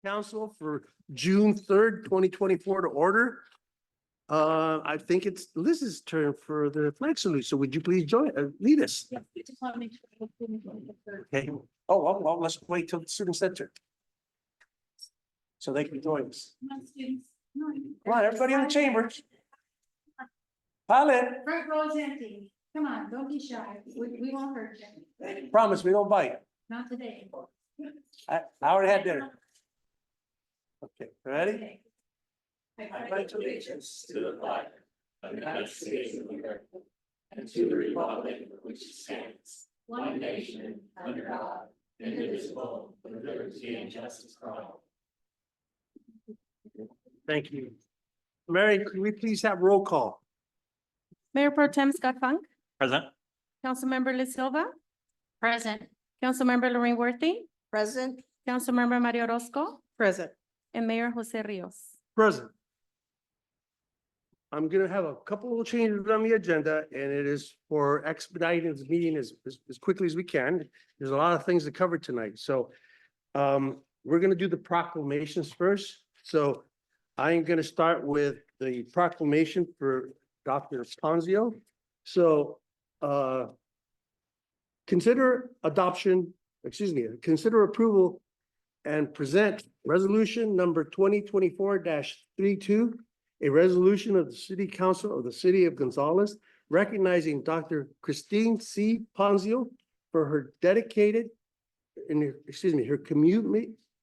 Council for June 3rd, 2024 to order. I think it's Liz's turn for the flag salute. So would you please lead us? Okay. Oh, well, let's wait till the student center. So they can join us. Come on, everybody in the chamber. Pile in. Front row is empty. Come on, don't be shy. We won't hurt you. Promise we don't bite. Not today. I already had dinner. Okay, ready? Okay. I pledge allegiance to the flag of the United States of America and to the republic for which it stands, one nation, under God, indivisible, with liberty and justice for all. Thank you. Mary, could we please have roll call? Mayor Pro Tem Scott Funk, Present. Councilmember Liz Silva, Present. Councilmember Lorraine Worthy, Present. Councilmember Mario Orozco, Present. and Mayor Jose Rios. Present. I'm gonna have a couple of changes on the agenda, and it is for expediting this meeting as quickly as we can. There's a lot of things to cover tonight, so we're gonna do the proclamations first. So I'm gonna start with the proclamation for Dr. Ponzio. So consider approval and present resolution number 2024-32, a resolution of the City Council of the City of Gonzales recognizing Dr. Christine C. Ponzio for her her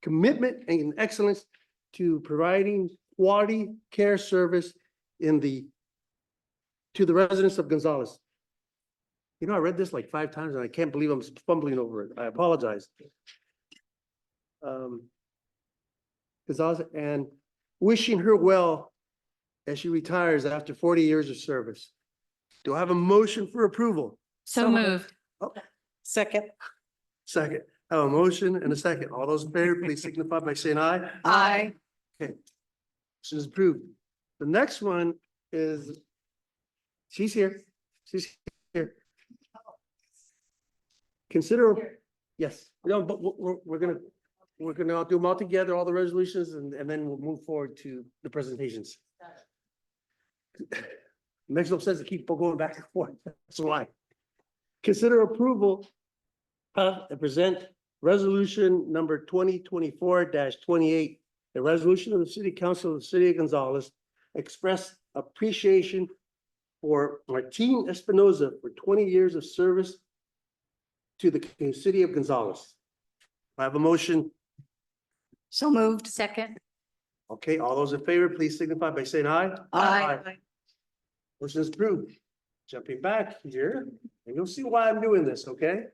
commitment and excellence to providing quality care service to the residents of Gonzales. You know, I read this like 5 times and I can't believe I'm fumbling over it. I apologize. Gonzales, and wishing her well as she retires after 40 years of service. Do I have a motion for approval? So moved. Second. Second. I have a motion and a second. All those in favor, please signify by saying aye. Aye. Motion is approved. The next one is, she's here. She's here. Consider, yes, no, but we're gonna do them all together, all the resolutions, and then we'll move forward to the presentations. Makes no sense to keep going back and forth. That's why. Consider approval of and present resolution number 2024-28, a resolution of the City Council of the City of Gonzales express appreciation for Martin Espinoza for 20 years of service to the City of Gonzales. I have a motion. So moved. Second. Okay, all those in favor, please signify by saying aye. Aye. Motion is approved. Jumping back here, and you'll see why I'm doing this, okay?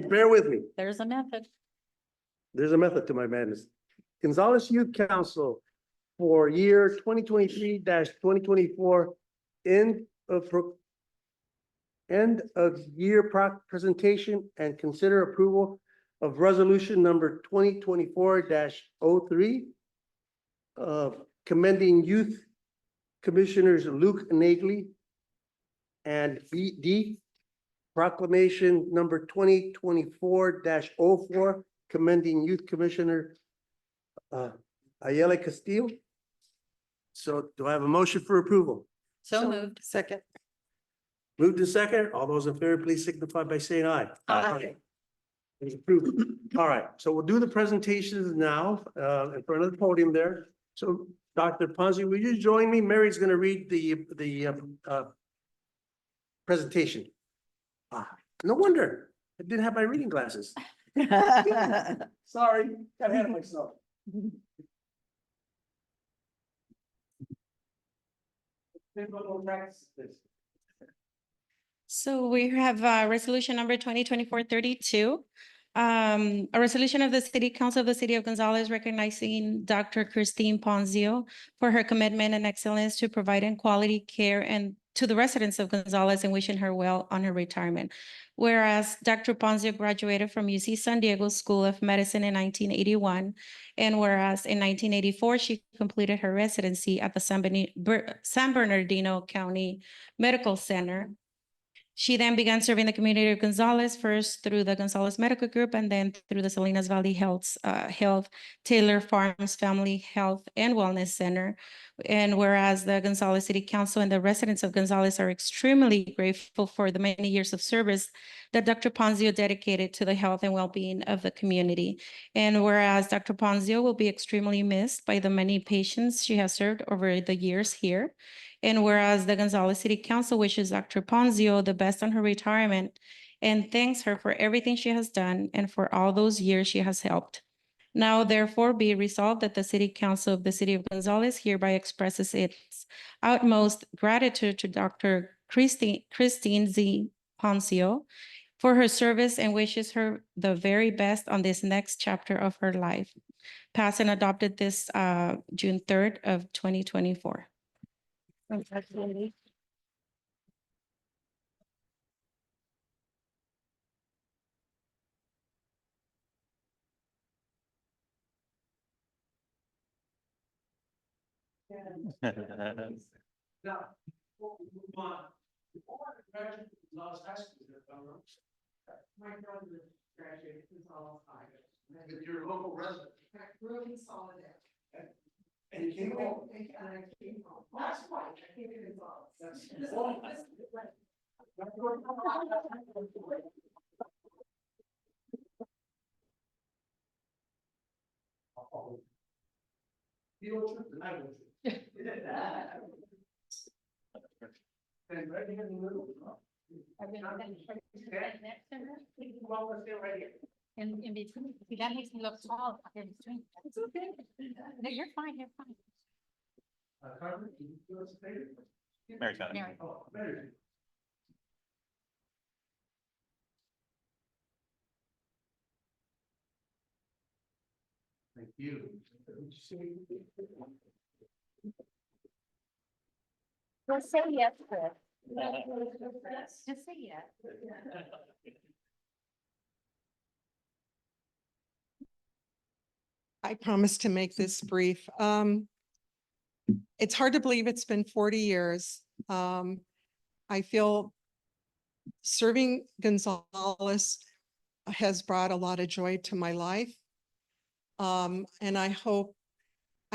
Bear with me. There's a method. There's a method to my madness. Gonzales Youth Council for year 2023-2024 end of year presentation and consider approval of resolution number 2024-03 commending youth commissioners Luke Nagley, and BD proclamation number 2024-04 commending youth commissioner Ayala Castillo. So do I have a motion for approval? So moved. Second. Moved to second. All those in favor, please signify by saying aye. Aye. It's approved. All right, so we'll do the presentations now in front of the podium there. So Dr. Ponzio, will you join me? Mary's going to read the presentation. No wonder I didn't have my reading glasses. Sorry, got ahead of myself. So we have resolution number 2024-32. A resolution of the City Council of the City of Gonzales recognizing Dr. Christine Ponzio for her commitment and excellence to providing quality care and to the residents of Gonzales and wishing her well on her retirement. Whereas Dr. Ponzio graduated from UC San Diego School of Medicine in 1981, and whereas in 1984, she completed her residency at the San Bernardino County Medical Center. She then began serving the community of Gonzales, first through the Gonzales Medical Group and then through the Salinas Valley Health Taylor Farms Family Health and Wellness Center. And whereas the Gonzales City Council and the residents of Gonzales are extremely grateful for the many years of service that Dr. Ponzio dedicated to the health and well-being of the community. And whereas Dr. Ponzio will be extremely missed by the many patients she has served over the years here. And whereas the Gonzales City Council wishes Dr. Ponzio the best on her retirement and thanks her for everything she has done and for all those years she has helped. Now therefore be resolved that the City Council of the City of Gonzales hereby expresses its utmost gratitude to Dr. Christine Z. Ponzio for her service and wishes her the very best on this next chapter of her life. Passed and adopted this June 3rd of 2024. Now, before we move on, before I graduated from Gonzales High School, if I'm wrong. My brother graduated from Gonzales High. With your local resident. Really solid there. And you came home. And I came home. That's why I came to Gonzales. That's. Field trip and I went to. And right here in the middle. Well, let's get right here. In between, see, that makes me look tall in between. It's okay. No, you're fine, you're fine. Carmen, can you do us a favor? Mary Tyler. Mary. Oh, Mary. Thank you. Just say yes, Chris. Just say yes. I promise to make this brief. It's hard to believe it's been 40 years. I feel serving Gonzales has brought a lot of joy to my life. And I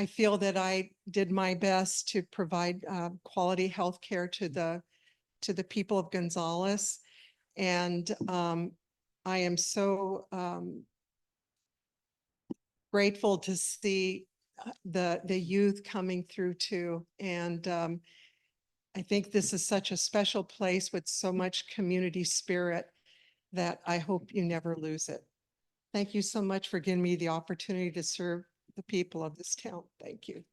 feel that I did my best to provide quality health care to the people of Gonzales. And I am so grateful to see the youth coming through too. And I think this is such a special place with so much community spirit that I hope you never lose it. Thank you so much for giving me the opportunity to serve the people of this town. Thank you.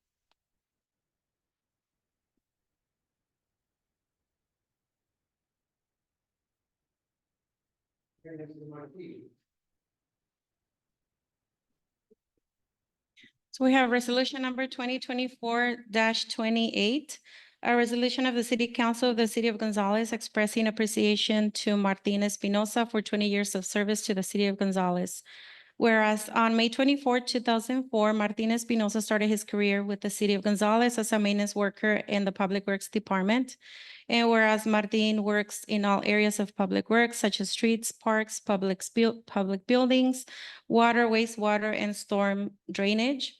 So we have resolution number 2024-28, a resolution of the City Council of the City of Gonzales expressing appreciation to Martin Espinosa for 20 years of service to the City of Gonzales. Whereas on May 24, 2004, Martin Espinosa started his career with the City of Gonzales as a maintenance worker in the Public Works Department. And whereas Martin works in all areas of public works such as streets, parks, public buildings, water, wastewater, and storm drainage.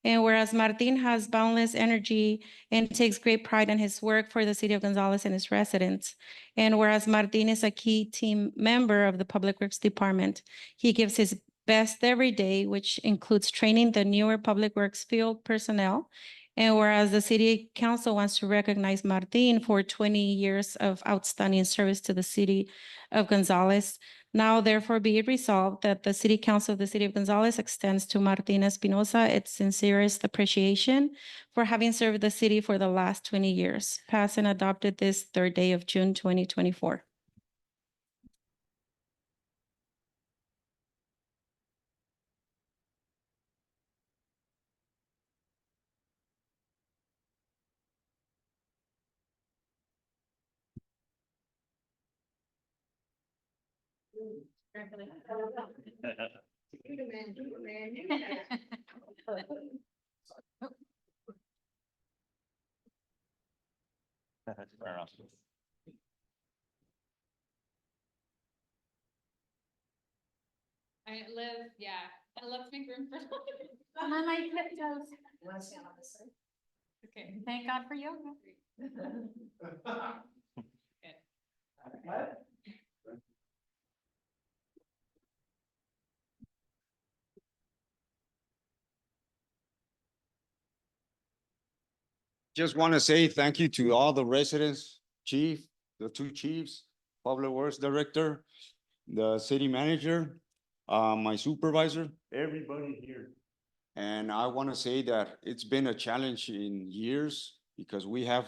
And whereas Martin has boundless energy and takes great pride in his work for the City of Gonzales and its residents. And whereas Martin is a key team member of the Public Works Department, he gives his best every day, which includes training the newer Public Works field personnel. And whereas the City Council wants to recognize Martin for 20 years of outstanding service to the City of Gonzales, now therefore be it resolved that the City Council of the City of Gonzales extends to Martin Espinosa its sincerest appreciation for having served the city for the last 20 years. Passed and adopted this third day of June 2024. I'm on my tiptoes. Okay, thank God for yoga. Just want to say thank you to all the residents, chief, the two chiefs, public works director, the city manager, my supervisor, everybody here. And I want to say that it's been a challenge in years because we have,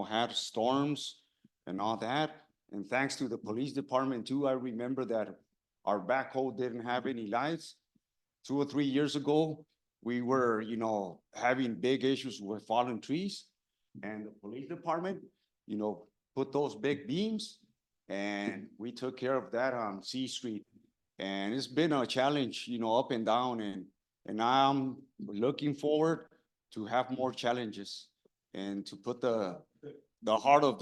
had storms and all that. And thanks to the police department too, I remember that our backhoe didn't have any lights. 2 or 3 years ago, we were, having big issues with fallen trees. And the police department, put those big beams and we took care of that on C Street. And it's been a challenge, up and down, and I'm looking forward to have more challenges and to put the heart of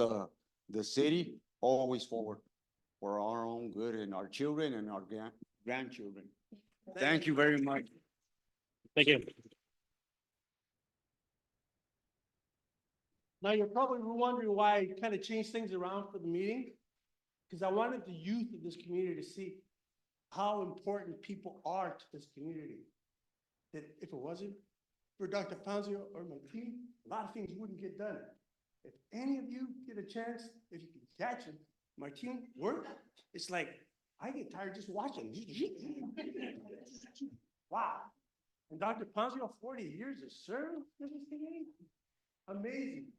the city always forward for our own good and our children and our grandchildren. Thank you very much. Thank you. Now, you're probably wondering why I kind of changed things around for the meeting. Because I wanted the youth of this community to see how important people are to this community. That if it wasn't for Dr. Ponzio or my team, a lot of things wouldn't get done. If any of you get a chance, if you can catch it, my team work, it's like, I get tired just watching. Wow. And Dr. Ponzio, 40 years of service to this community? Amazing.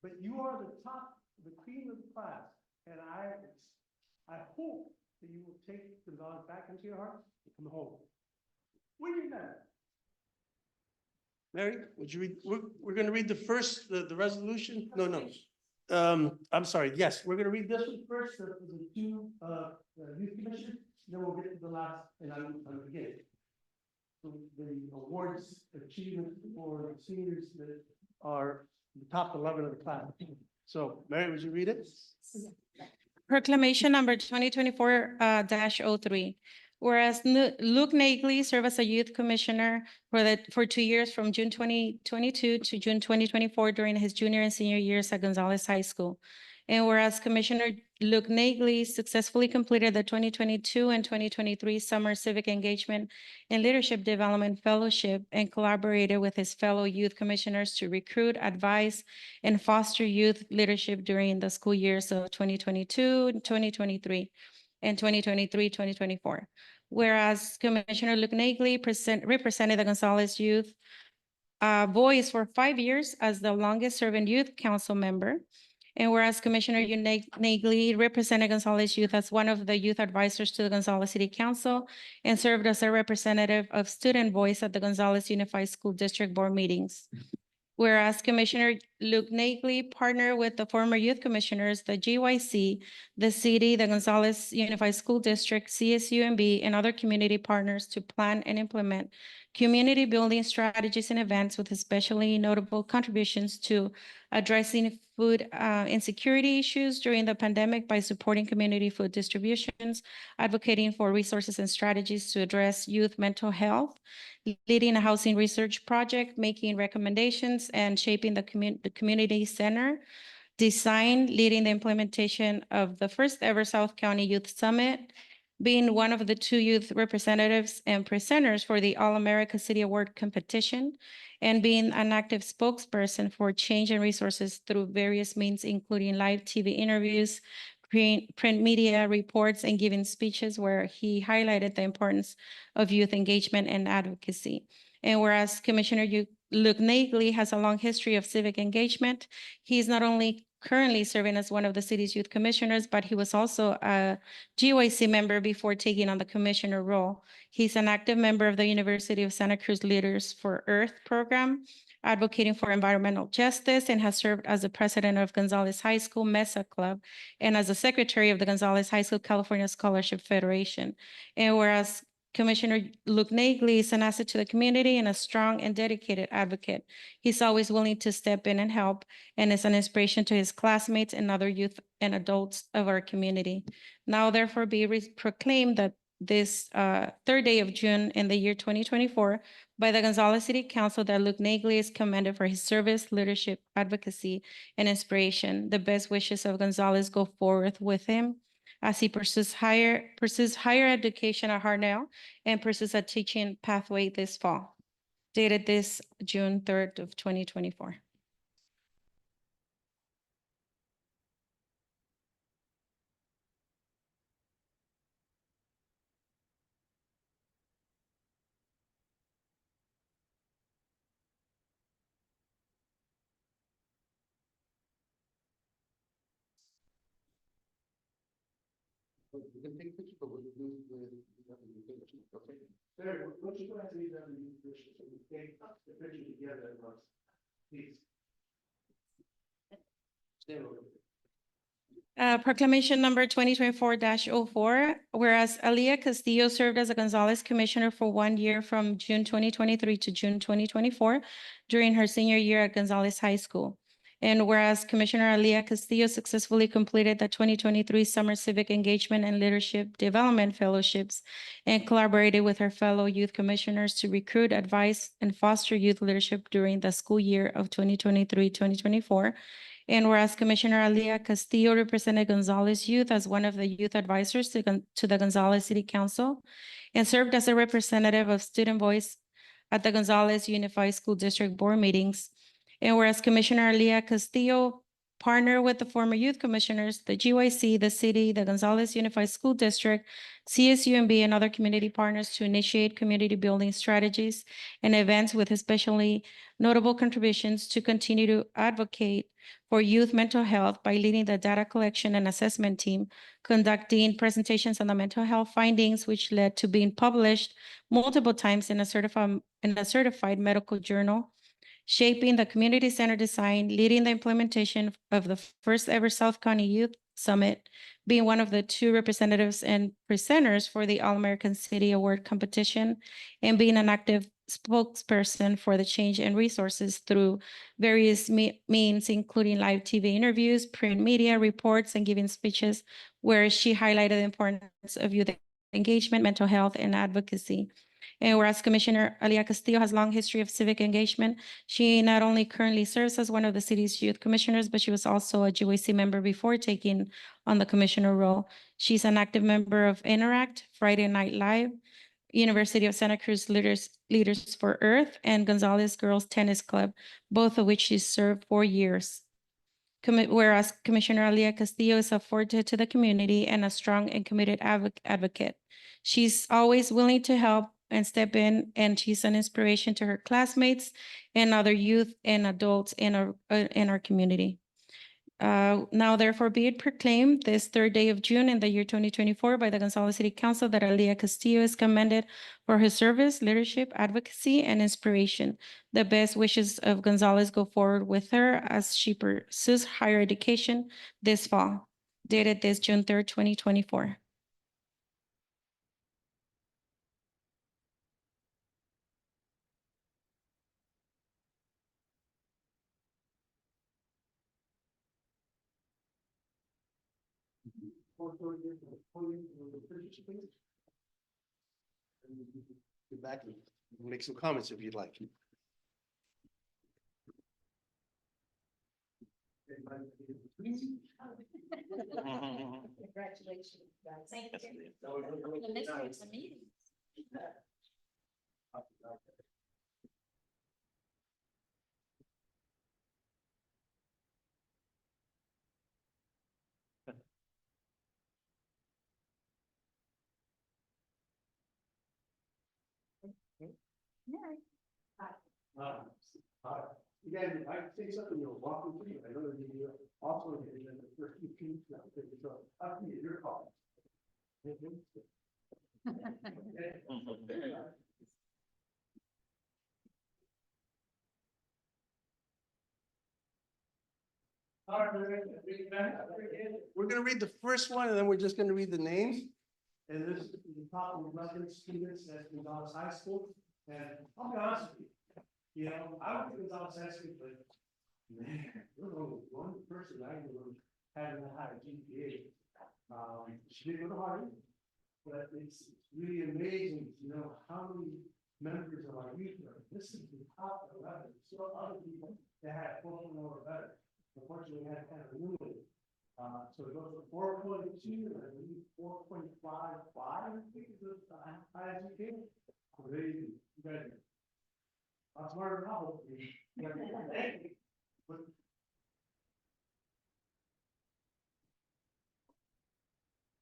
But you are the top, the cream of the class. And I hope that you will take Gonzalez back into your heart and come home. What do you got? Mary, would you read, we're gonna read the first, the resolution? No. I'm sorry, yes, we're gonna read this one first, the two, youth commission, then we'll get to the last, and I'm beginning. The awards achievement for the seniors that are the top 11 of the class. So, Mary, would you read it? Proclamation number 2024-03. Whereas Luke Nagley served as a youth commissioner for 2 years from June 2022 to June 2024 during his junior and senior years at Gonzales High School. And whereas Commissioner Luke Nagley successfully completed the 2022 and 2023 Summer Civic Engagement and Leadership Development Fellowship and collaborated with his fellow youth commissioners to recruit, advise, and foster youth leadership during the school years of 2022, 2023, and 2023-2024. Whereas Commissioner Luke Nagley represented the Gonzales Youth Voice for 5 years as the longest serving youth council member. And whereas Commissioner Nagley represented Gonzales Youth as one of the youth advisors to the Gonzales City Council and served as a representative of Student Voice at the Gonzales Unified School District Board meetings. Whereas Commissioner Luke Nagley partnered with the former youth commissioners, the GYC, the city, the Gonzales Unified School District, CSUMB, and other community partners to plan and implement community building strategies and events with especially notable contributions to addressing food insecurity issues during the pandemic by supporting community food distributions, advocating for resources and strategies to address youth mental health, leading a housing research project, making recommendations, and shaping the community center design, leading the implementation of the first ever South County Youth Summit, being one of the 2 youth representatives and presenters for the All-America City Award competition, and being an active spokesperson for change and resources through various means, including live TV interviews, print media reports, and giving speeches where he highlighted the importance of youth engagement and advocacy. And whereas Commissioner Luke Nagley has a long history of civic engagement, he's not only currently serving as one of the city's youth commissioners, but he was also a GYC member before taking on the commissioner role. He's an active member of the University of Santa Cruz Leaders for Earth program, advocating for environmental justice, and has served as the president of Gonzales High School Mesa Club and as the secretary of the Gonzales High School California Scholarship Federation. And whereas Commissioner Luke Nagley is an asset to the community and a strong and dedicated advocate. He's always willing to step in and help, and is an inspiration to his classmates and other youth and adults of our community. Now therefore be proclaimed that this third day of June in the year 2024 by the Gonzales City Council that Luke Nagley is commended for his service, leadership, advocacy, and inspiration. The best wishes of Gonzales go forward with him as he pursues higher education at Hartnell and pursues a teaching pathway this fall. Dated this June 3rd of 2024. We can take pictures, but we'll do okay? Sarah, don't you go ahead and leave that in the picture, so we take the picture together, please. Stand over. Proclamation number 2024-04, whereas Aaliyah Castillo served as a Gonzales Commissioner for 1 year from June 2023 to June 2024 during her senior year at Gonzales High School. And whereas Commissioner Aaliyah Castillo successfully completed the 2023 Summer Civic Engagement and Leadership Development Fellowships and collaborated with her fellow youth commissioners to recruit, advise, and foster youth leadership during the school year of 2023-2024. And whereas Commissioner Aaliyah Castillo represented Gonzales Youth as one of the youth advisors to the Gonzales City Council and served as a representative of student voice at the Gonzales Unified School District Board meetings. And whereas Commissioner Aaliyah Castillo partnered with the former youth commissioners, the GYC, the city, the Gonzales Unified School District, CSUMB, and other community partners to initiate community building strategies and events with especially notable contributions to continue to advocate for youth mental health by leading the data collection and assessment team, conducting presentations on the mental health findings, which led to being published multiple times in a certified medical journal, shaping the community center design, leading the implementation of the first ever South County Youth Summit, being one of the 2 representatives and presenters for the All-American City Award competition, and being an active spokesperson for the change and resources through various means, including live TV interviews, print media reports, and giving speeches, where she highlighted the importance of youth engagement, mental health, and advocacy. And whereas Commissioner Aaliyah Castillo has a long history of civic engagement, she not only currently serves as one of the city's youth commissioners, but she was also a GYC member before taking on the commissioner role. She's an active member of Interact, Friday Night Live, University of Santa Cruz Leaders for Earth, and Gonzales Girls Tennis Club, both of which she served 4 years. Whereas Commissioner Aaliyah Castillo is a forte to the community and a strong and committed advocate. She's always willing to help and step in, and she's an inspiration to her classmates and other youth and adults in our community. Now therefore be it proclaimed this third day of June in the year 2024 by the Gonzales City Council that Aaliyah Castillo is commended for her service, leadership, advocacy, and inspiration. The best wishes of Gonzales go forward with her as she pursues higher education this fall. Dated this June 3rd, 2024. Get back and make some comments if you'd like. Congratulations, guys. Thank you. The next one's a meeting. You guys, if I say something, you'll walk me through. I know that you also in the first few feet, so up to you, your call. We're gonna read the first one, and then we're just gonna read the names. And this is the top of 11 students at Gonzales High School. And I'll be honest with you, I went to Gonzales High School, but man, there's only one person I knew had a high GPA. She didn't go to Harvard. But it's really amazing to know how many members of our youth are, this is the top 11, so other people that had 4.0 or better. Unfortunately, we had kind of limited. So it goes from 4.2, I believe 4.55, I think is the highest we can. Crazy, you guys. I'm smarter than I hope to be. But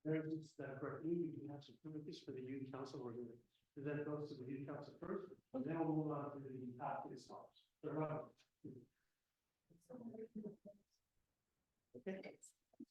there's just for me, we have some privileges for the youth council, we're gonna present those to the youth council first, and then we'll move on to the top of the stars. Okay.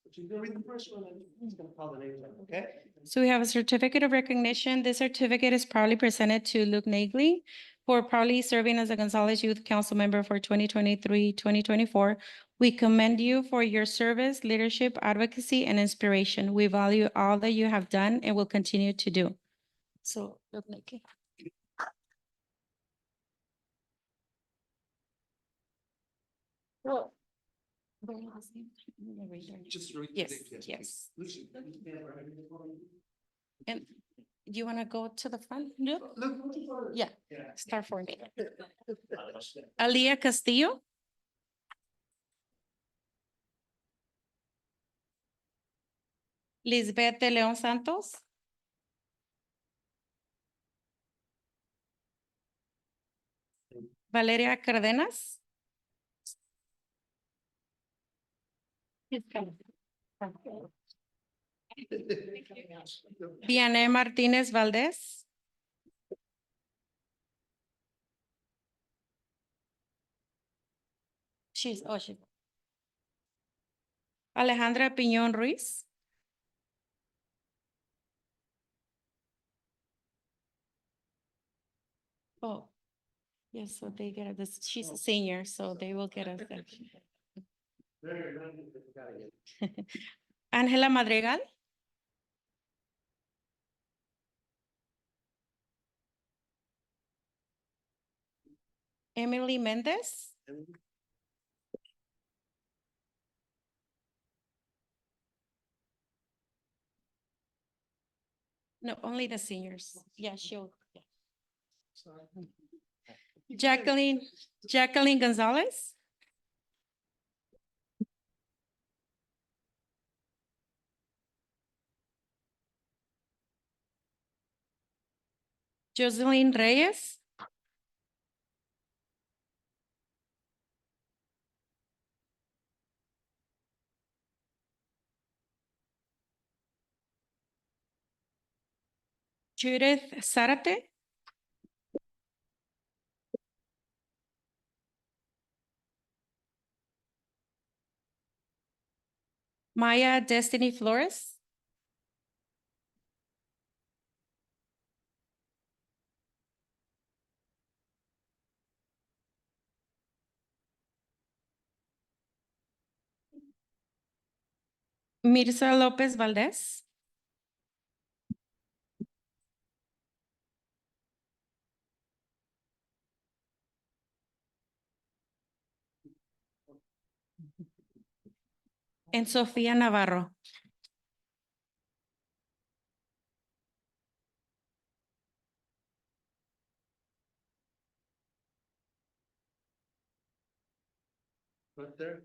But you're gonna read the first one, and he's gonna call the names out, okay? So we have a certificate of recognition. This certificate is proudly presented to Luke Nagley for proudly serving as a Gonzalez Youth Council member for 2023-2024. We commend you for your service, leadership, advocacy, and inspiration. We value all that you have done and will continue to do. So, Luke Nagley. Well, very last name. Just read the Yes, names, yes. Lucy, can you stand right here for me? And you want to go to the front? Luke? Look. Yeah, Yeah. start for me. Alia Castillo. Lisbeth de León Santos. Valeria Cardenas. Vianey Martínez Valdés. She's. Alejandra Piñón Ruiz. Oh, yes, so they get this, she's a senior, so they will get us that. Very good, got it. Ángela Madrigal. Emily Mendez. No, only the seniors. Yeah, she'll. Yeah. Jacqueline Gonzalez. Jocelyn Reyes. Judith Zarate. Maya Destiny Flores. Mirza López Valdés. And Sofía Navarro. Right there.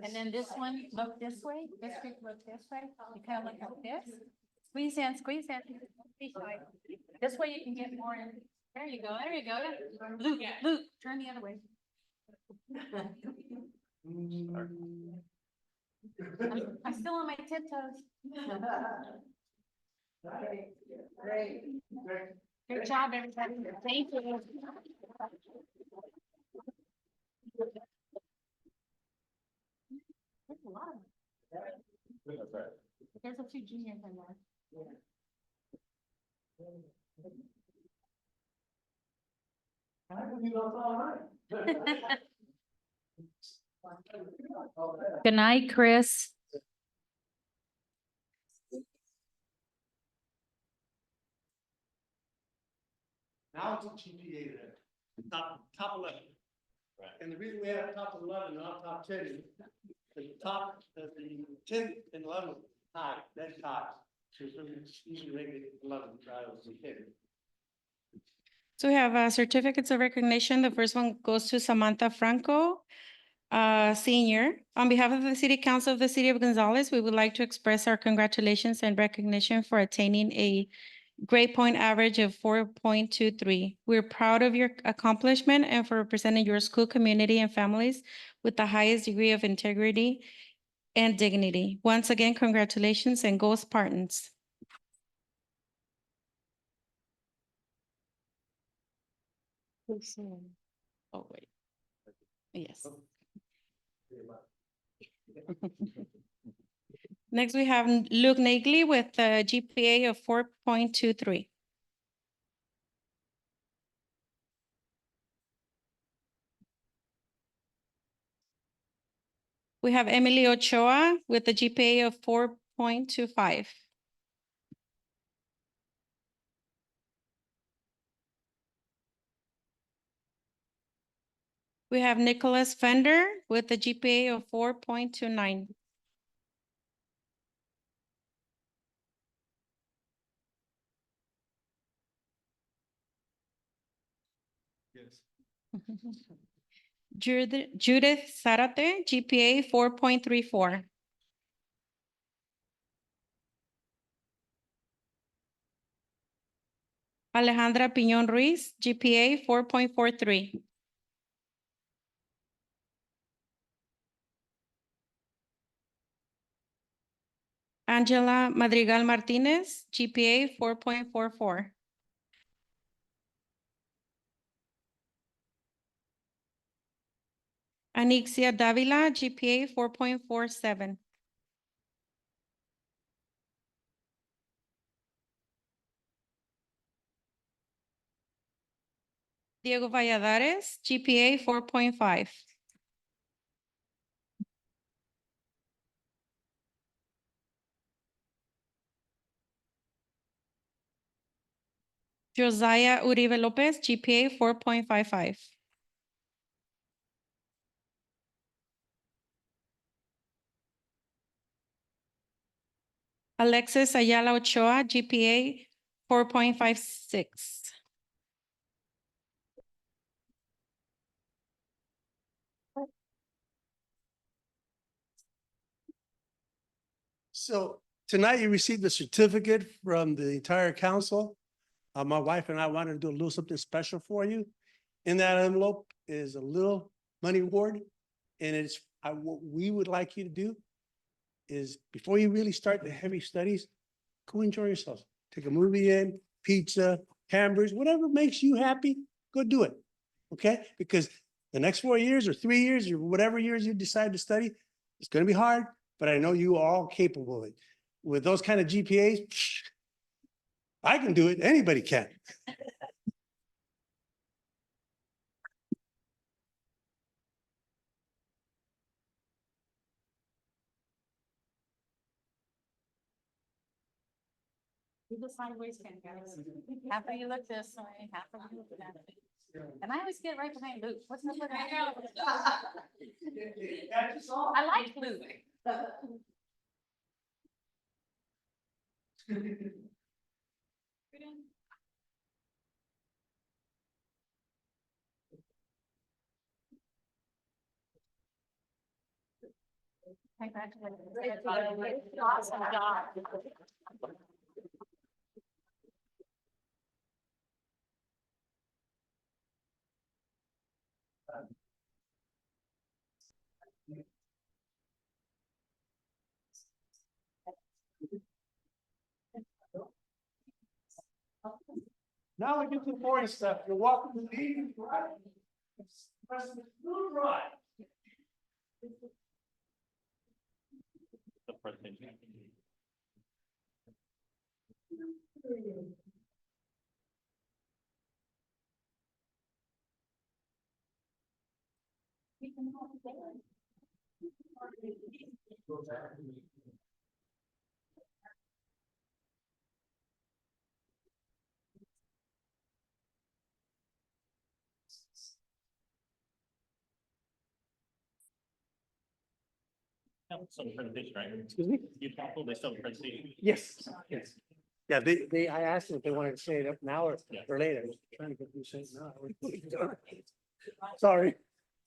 And then this one, look this way, this group look this way, you kind of look like this. Squeeze in, squeeze in. This way you can get more in. There you go, there you go. Luke, Luke, turn the other way. I'm still on my tiptoes. Great. Good job, everybody. Thank you. There's a lot of them. There's a few juniors in there. Good night, Chris. Now it's a GPA there, top 11. Right. And the reason we have top 11, not top 10, is the top, the 10th and 11th high, that's high. So it's usually rated 11, trials and 10. So we have certificates of recognition. The first one goes to Samantha Franco, senior. On behalf of the City Council of the City of Gonzales, we would like to express our congratulations and recognition for attaining a grade point average of 4.23. We're proud of your accomplishment and for representing your school community and families with the highest degree of integrity and dignity. Once again, congratulations and go Spartans. Oh, wait. Yes. Next, we have Luke Nagley with a GPA of 4.23. We have Emily Ochoa with a GPA of 4.25. We have Nicholas Fender with a GPA of 4.29. Yes. Judith Zarate, GPA 4.34. Alejandra Piñón Ruiz, GPA 4.43. Angela Madrigal Martinez, GPA 4.44. Anixia Davila, GPA 4.47. Diego Valladares, GPA 4.5. Josiah Uribe Lopez, GPA 4.55. Alexis Ayala Ochoa, GPA 4.56. So tonight you received a certificate from the entire council. My wife and I wanted to do a little something special for you. In that envelope is a little money award. And it's, what we would like you to do is before you really start the heavy studies, go enjoy yourself. Take a movie in, pizza, hamburgers, whatever makes you happy, go do it. Okay? Because the next 4 years or 3 years or whatever years you decide to study, it's gonna be hard, but I know you are all capable of it. With those kind of GPAs, I can do it, anybody can. Do the sideways can, guys. Half of you look this way, half of you look that way. And I always get right behind Luke. What's the matter? I like Luke. Congratulations. Awesome job. Now we get to the boring stuff. You're welcome to leave, right? Press the blue drive. The president. Some presentation, right? Excuse me? You council, they still have a presentation. Yes, yes. Yeah, I asked them if they wanted to say it up now Yeah. or later. I was trying to get you saying now. Sorry.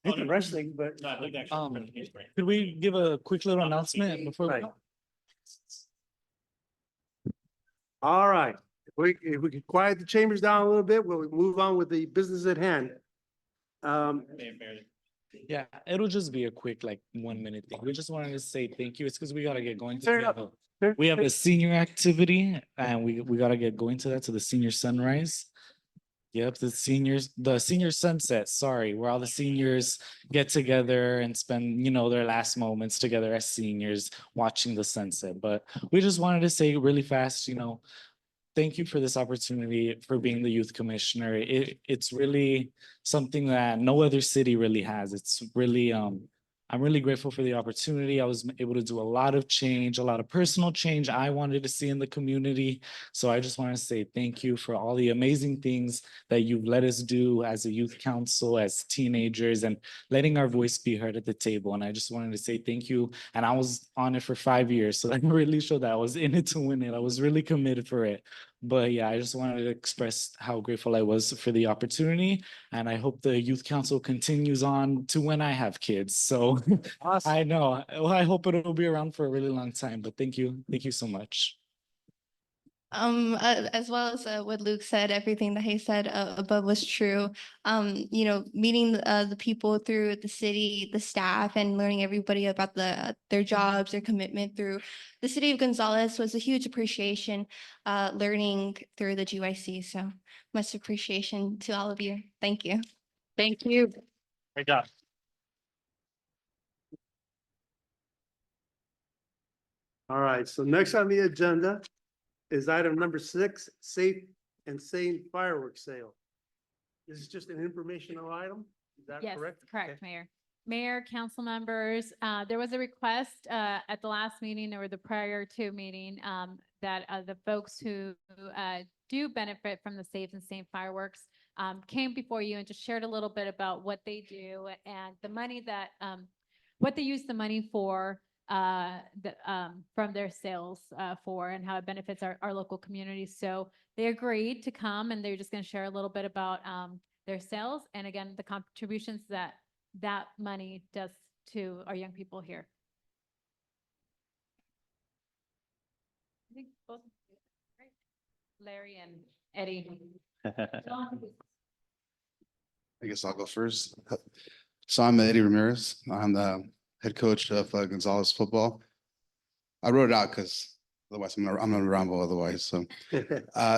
It's wrestling, but. No, I think actually the presentation, right? Could we give a quick little announcement before? Right. All right, if we could quiet the chambers down a little bit, we'll move on with the business at hand. Mayor. Yeah, it'll just be a quick, like, 1 minute thing. We just wanted to say thank you. It's because we gotta get going. Fair We have enough. we have a senior activity and we gotta get going to that, to the senior sunrise. Yep, the senior sunset, sorry, where all the seniors get together and spend, their last moments together as seniors watching the sunset. But we just wanted to say really fast, thank you for this opportunity for being the youth commissioner. It's really something that no other city really has. It's really, I'm really grateful for the opportunity. I was able to do a lot of change, a lot of personal change I wanted to see in the community. So I just want to say thank you for all the amazing things that you've let us do as a youth council, as teenagers, and letting our voice be heard at the table. And I just wanted to say thank you. And I was on it for 5 years, so that really showed that I was in it to win it. I was really committed for it. But yeah, I just wanted to express how grateful I was for the opportunity. And I hope the youth council continues on to when I have kids. So Awesome. I know, well, I hope it'll be around for a really long time, but thank you. Thank you so much. As well as what Luke said, everything that he said above was true. Meeting the people through the city, the staff, and learning everybody about their jobs, their commitment through the city of Gonzales was a huge appreciation. Learning through the GYC, so much appreciation to all of you. Thank you. Thank you. Great job. All right, so next on the agenda is item number 6, safe and sane fireworks sale. This is just an informational item, is that Yes, correct? correct, Mayor. Mayor, council members, there was a request at the last meeting or the prior to meeting that the folks who do benefit from the Safe and Sane fireworks came before you and just shared a little bit about what they do and the money that what they use the money for from their sales for and how it benefits our local communities. So they agreed to come and they're just going to share a little bit about their sales and again the contributions that money does to our young people here. I think both right? Larry and Eddie. I guess I'll go first. So I'm Eddie Ramirez. I'm the head coach of Gonzales football. I wrote it out because otherwise I'm gonna ramble otherwise. So,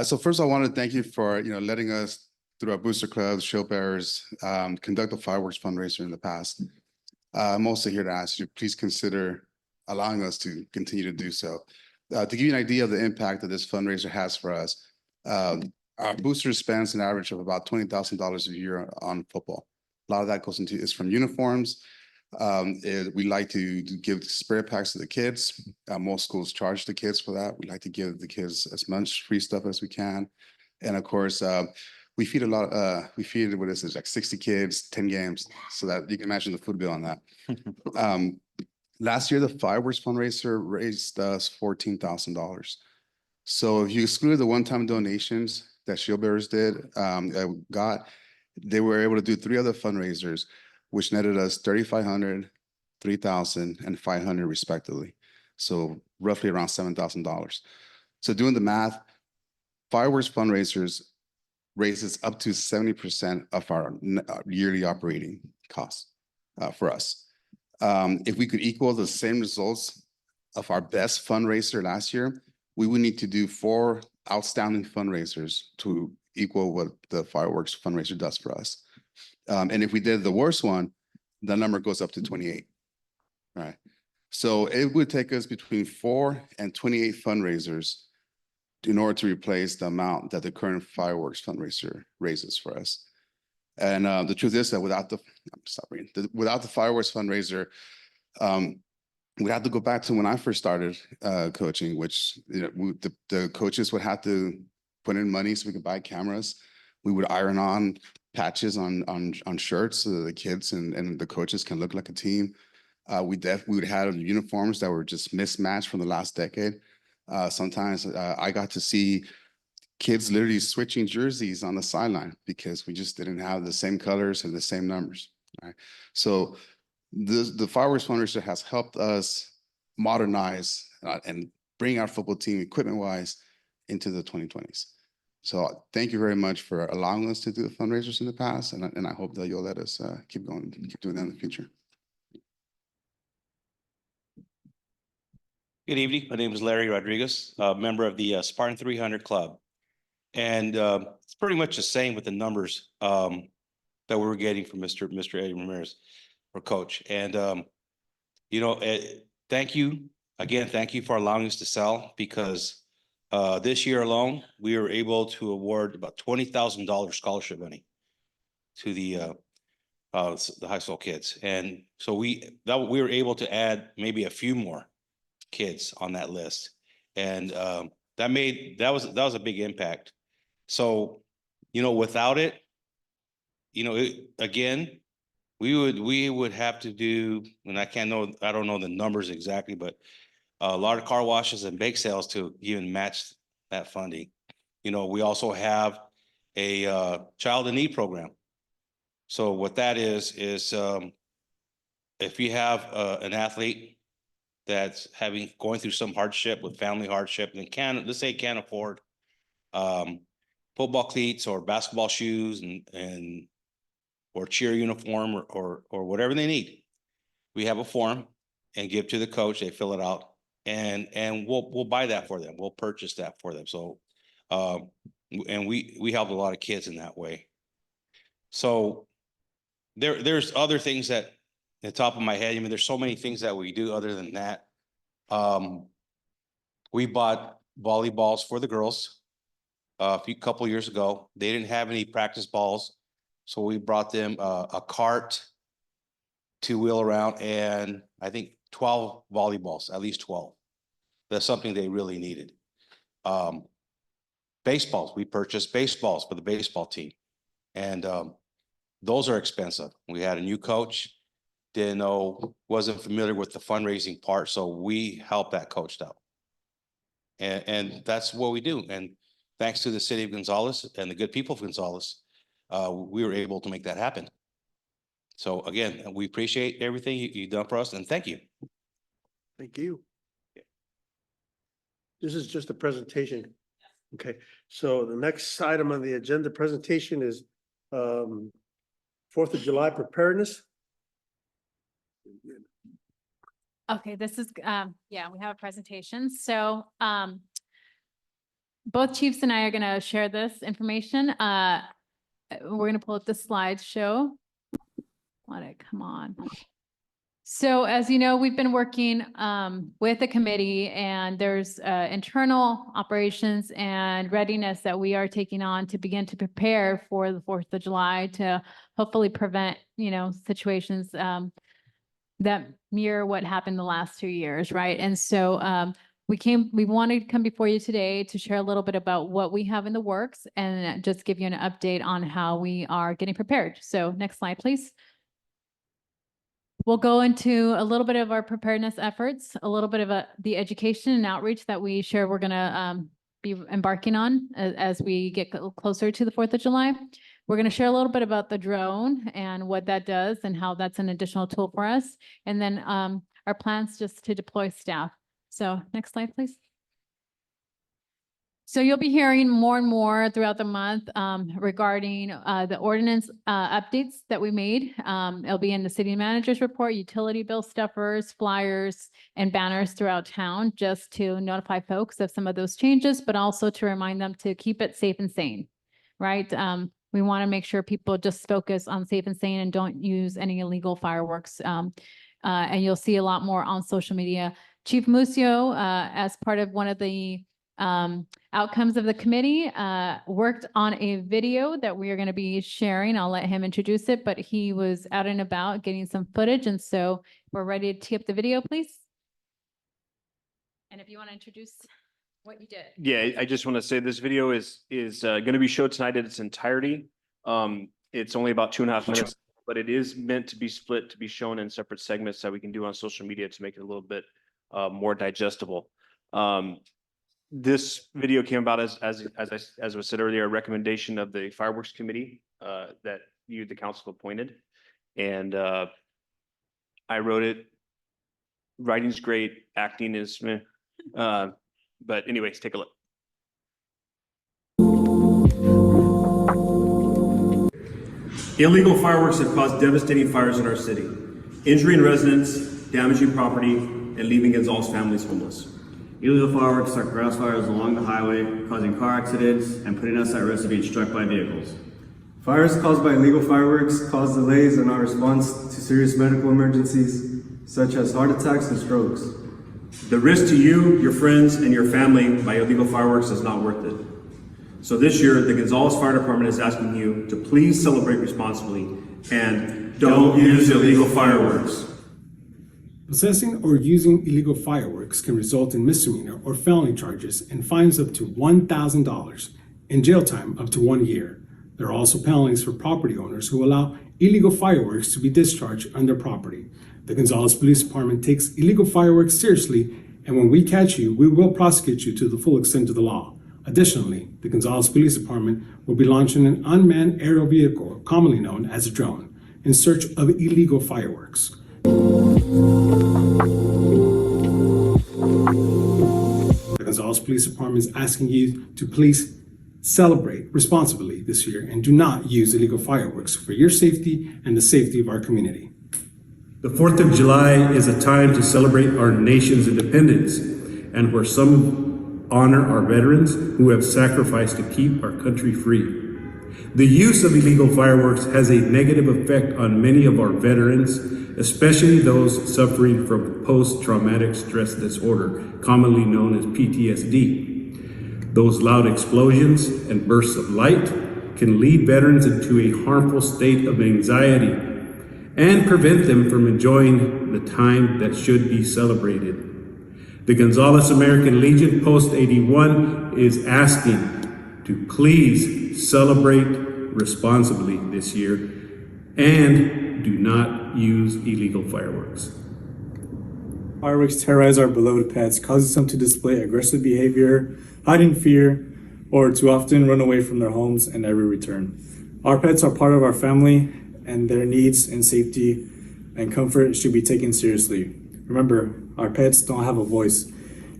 so first I want to thank you for letting us through our booster clubs, show bearers, conduct a fireworks fundraiser in the past. I'm also here to ask you, please consider allowing us to continue to do so. To give you an idea of the impact that this fundraiser has for us, our booster spends an average of about $20,000 a year on football. A lot of that goes into is from uniforms. We like to give spare packs to the kids. Most schools charge the kids for that. We like to give the kids as much free stuff as we can. And of course, we feed what is it, like 60 kids, 10 games, so that you can imagine the food bill on that. Last year, the fireworks fundraiser raised us $14,000. So if you exclude the one-time donations that Shield Bearers they were able to do 3 other fundraisers, which netted us $3,500, $3,000, and $500 respectively. So roughly around $7,000. So doing the math, fireworks fundraisers raises up to 70% of our yearly operating costs for us. If we could equal the same results of our best fundraiser last year, we would need to do 4 outstanding fundraisers to equal what the fireworks fundraiser does for us. And if we did the worst one, the number goes up to 28. All right. So it would take us between 4 and 28 fundraisers in order to replace the amount that the current fireworks fundraiser raises for us. And the truth is that without the fireworks fundraiser, we had to go back to when I first started coaching, which the coaches would have to put in money so we could buy cameras. We would iron on patches on shirts so that the kids and the coaches can look like a team. We would have uniforms that were just mismatched from the last decade. Sometimes I got to see kids literally switching jerseys on the sideline because we just didn't have the same colors and the same numbers. Right. So the fireworks fundraiser has helped us modernize and bring our football team equipment wise into the 2020s. So thank you very much for allowing us to do the fundraisers in the past, and I hope that you'll let us keep going, keep doing that in the future. Good evening. My name is Larry Rodriguez, a member of the Spartan 300 Club. And it's pretty much the same with the numbers that we were getting from Mr. Eddie Ramirez, or Coach. And, you know, thank you. Again, thank you for allowing us to sell, because this year alone, we were able to award about $20,000 scholarship money to the high school kids. And so we were able to add maybe a few more kids on that list. And that was a big impact. So, you know, without it, you know, again, we would have to do, and I don't know the numbers exactly, but a lot of car washes and bake sales to even match that funding. You know, we also have a child in need program. So what that is if you have an athlete that's going through some hardship with family hardship and let's say can't afford football cleats or basketball shoes and or cheer uniform or whatever they need, we have a form and give to the coach. They fill it out, and we'll buy that for them. We'll purchase that for them. So and we help a lot of kids in that way. So there's other things that at the top of my head, I mean, there's so many things that we do other than that. We bought volleyballs for the girls a couple years ago. They didn't have any practice balls, so we brought them a cart to wheel around, and I think 12 volleyballs, at least 12. That's something they really needed. Baseballs, we purchased baseballs for the baseball team, and those are expensive. We had a new coach, wasn't familiar with the fundraising part, so we helped that coach out. And that's what we do. And thanks to the city of Gonzales and the good people of Gonzales, we were able to make that happen. So again, we appreciate everything you've done for us, and thank you. Thank you. This is just a presentation. Okay, so the next item on the agenda presentation is 4th of July preparedness. Okay, this is, yeah, we have a presentation. So, both chiefs and I are gonna share this information. We're gonna pull up the slideshow. Let it come on. So as you know, we've been working with the committee, and there's internal operations and readiness that we are taking on to begin to prepare for the 4th of July to hopefully prevent, you know, situations that mirror what happened the last 2 years, right? And so we wanted to come before you today to share a little bit about what we have in the works and just give you an update on how we are getting prepared. So next slide, please. We'll go into a little bit of our preparedness efforts, a little bit of the education and outreach that we share we're gonna be embarking on as we get closer to the 4th of July. We're going to share a little bit about the drone and what that does and how that's an additional tool for us. And then our plans just to deploy staff. So next slide, please. So you'll be hearing more and more throughout the month regarding the ordinance updates that we made. It'll be in the city manager's report, utility bill stuffers, flyers, and banners throughout town, just to notify folks of some of those changes, but also to remind them to keep it safe and sane, right? We want to make sure people just focus on safe and sane and don't use any illegal fireworks. And you'll see a lot more on social media. Chief Musio, as part of one of the outcomes of the committee, worked on a video that we are going to be sharing. I'll let him introduce it, but he was out and about getting some footage. And so we're ready to tee up the video, please. And if you want to introduce what you did. Yeah, I just want to say this video is going to be showed tonight in its entirety. It's only about 2.5 minutes, but it is meant to be split, to be shown in separate segments that we can do on social media to make it a little bit more digestible. This video came about as was said earlier, a recommendation of the fireworks committee that you, the council, appointed. And I wrote it. Writing's great, acting is meh. But anyways, take a look. Illegal fireworks have caused devastating fires in our city, injuring residents, damaging property, and leaving Gonzalez families homeless. Illegal fireworks start grass fires along the highway, causing car accidents and putting us at risk of being struck by vehicles. Fires caused by illegal fireworks cause delays in our response to serious medical emergencies, such as heart attacks and strokes. The risk to you, your friends, and your family by illegal fireworks is not worth it. So this year, the Gonzalez Fire Department is asking you to please celebrate responsibly and don't use illegal fireworks. Possessing or using illegal fireworks can result in misdemeanor or felony charges and fines up to $1,000 and jail time up to 1 year. There are also penalties for property owners who allow illegal fireworks to be discharged on their property. The Gonzalez Police Department takes illegal fireworks seriously, and when we catch you, we will prosecute you to the full extent of the law. Additionally, the Gonzalez Police Department will be launching an unmanned aerial vehicle, commonly known as a drone, in search of illegal fireworks. The Gonzalez Police Department is asking you to please celebrate responsibly this year and do not use illegal fireworks for your safety and the safety of our community. The 4th of July is a time to celebrate our nation's independence and where some honor our veterans who have sacrificed to keep our country free. The use of illegal fireworks has a negative effect on many of our veterans, especially those suffering from post-traumatic stress disorder, commonly known as PTSD. Those loud explosions and bursts of light can lead veterans into a harmful state of anxiety and prevent them from enjoying the time that should be celebrated. The Gonzalez American Legion Post 81 is asking to please celebrate responsibly this year and do not use illegal fireworks. Fireworks terrorize our beloved pets, causes them to display aggressive behavior, hide in fear, or to often run away from their homes and never return. Our pets are part of our family, and their needs and safety and comfort should be taken seriously. Remember, our pets don't have a voice.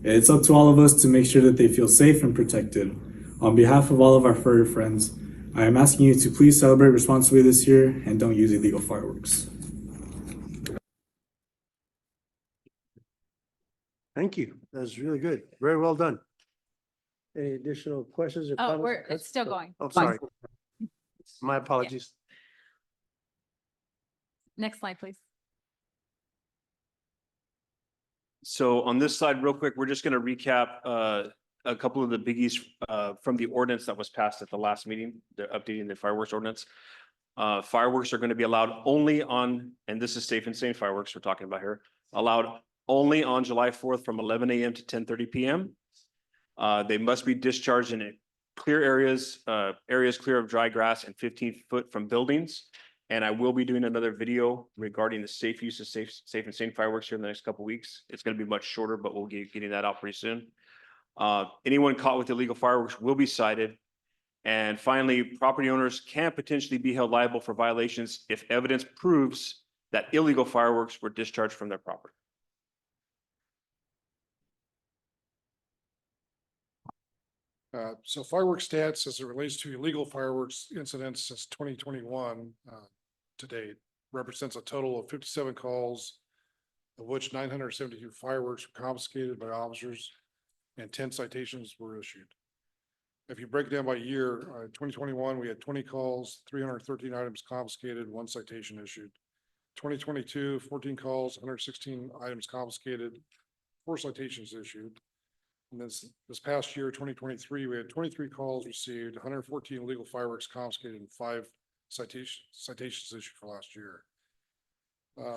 It's up to all of us to make sure that they feel safe and protected. On behalf of all of our furry friends, I am asking you to please celebrate responsibly this year and don't use illegal fireworks. Thank you. That was really good. Very well done. Any additional questions or Oh, comments? it's still going. Oh, sorry. My apologies. Next slide, please. So on this slide, real quick, we're just going to recap a couple of the biggies from the ordinance that was passed at the last meeting. They're updating the fireworks ordinance. Fireworks are going to be allowed only on, and this is safe and sane fireworks we're talking about here, allowed only on July 4th from 11 a.m. to 10:30 p.m. They must be discharged in clear areas, areas clear of dry grass and 15 foot from buildings. And I will be doing another video regarding the safe use of safe and sane fireworks here in the next couple of weeks. It's going to be much shorter, but we'll get getting that out pretty soon. Anyone caught with illegal fireworks will be cited. And finally, property owners can potentially be held liable for violations if evidence proves that illegal fireworks were discharged from their property. So fireworks stats as it relates to illegal fireworks incidents since 2021 to date represents a total of 57 calls, of which 972 fireworks were confiscated by officers and 10 citations were issued. If you break it down by year, 2021, we had 20 calls, 313 items confiscated, 1 citation issued. 2022, 14 calls, 116 items confiscated, 4 citations issued. And this past year, 2023, we had 23 calls received, 114 illegal fireworks confiscated, and 5 citations issued for last year.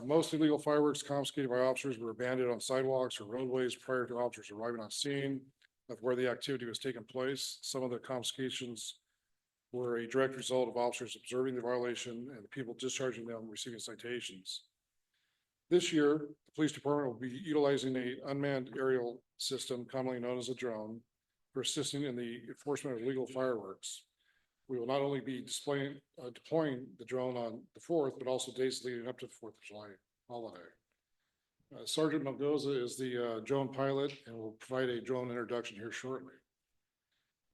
Most illegal fireworks confiscated by officers were abandoned on sidewalks or roadways prior to officers arriving on scene of where the activity was taking place. Some of the confiscations were a direct result of officers observing the violation and the people discharging them receiving citations. This year, the police department will be utilizing a unmanned aerial system commonly known as a drone for assisting in the enforcement of illegal fireworks. We will not only be deploying the drone on the 4th, but also days leading up to the 4th of July holiday. Sergeant Melgoza is the drone pilot and will provide a drone introduction here shortly.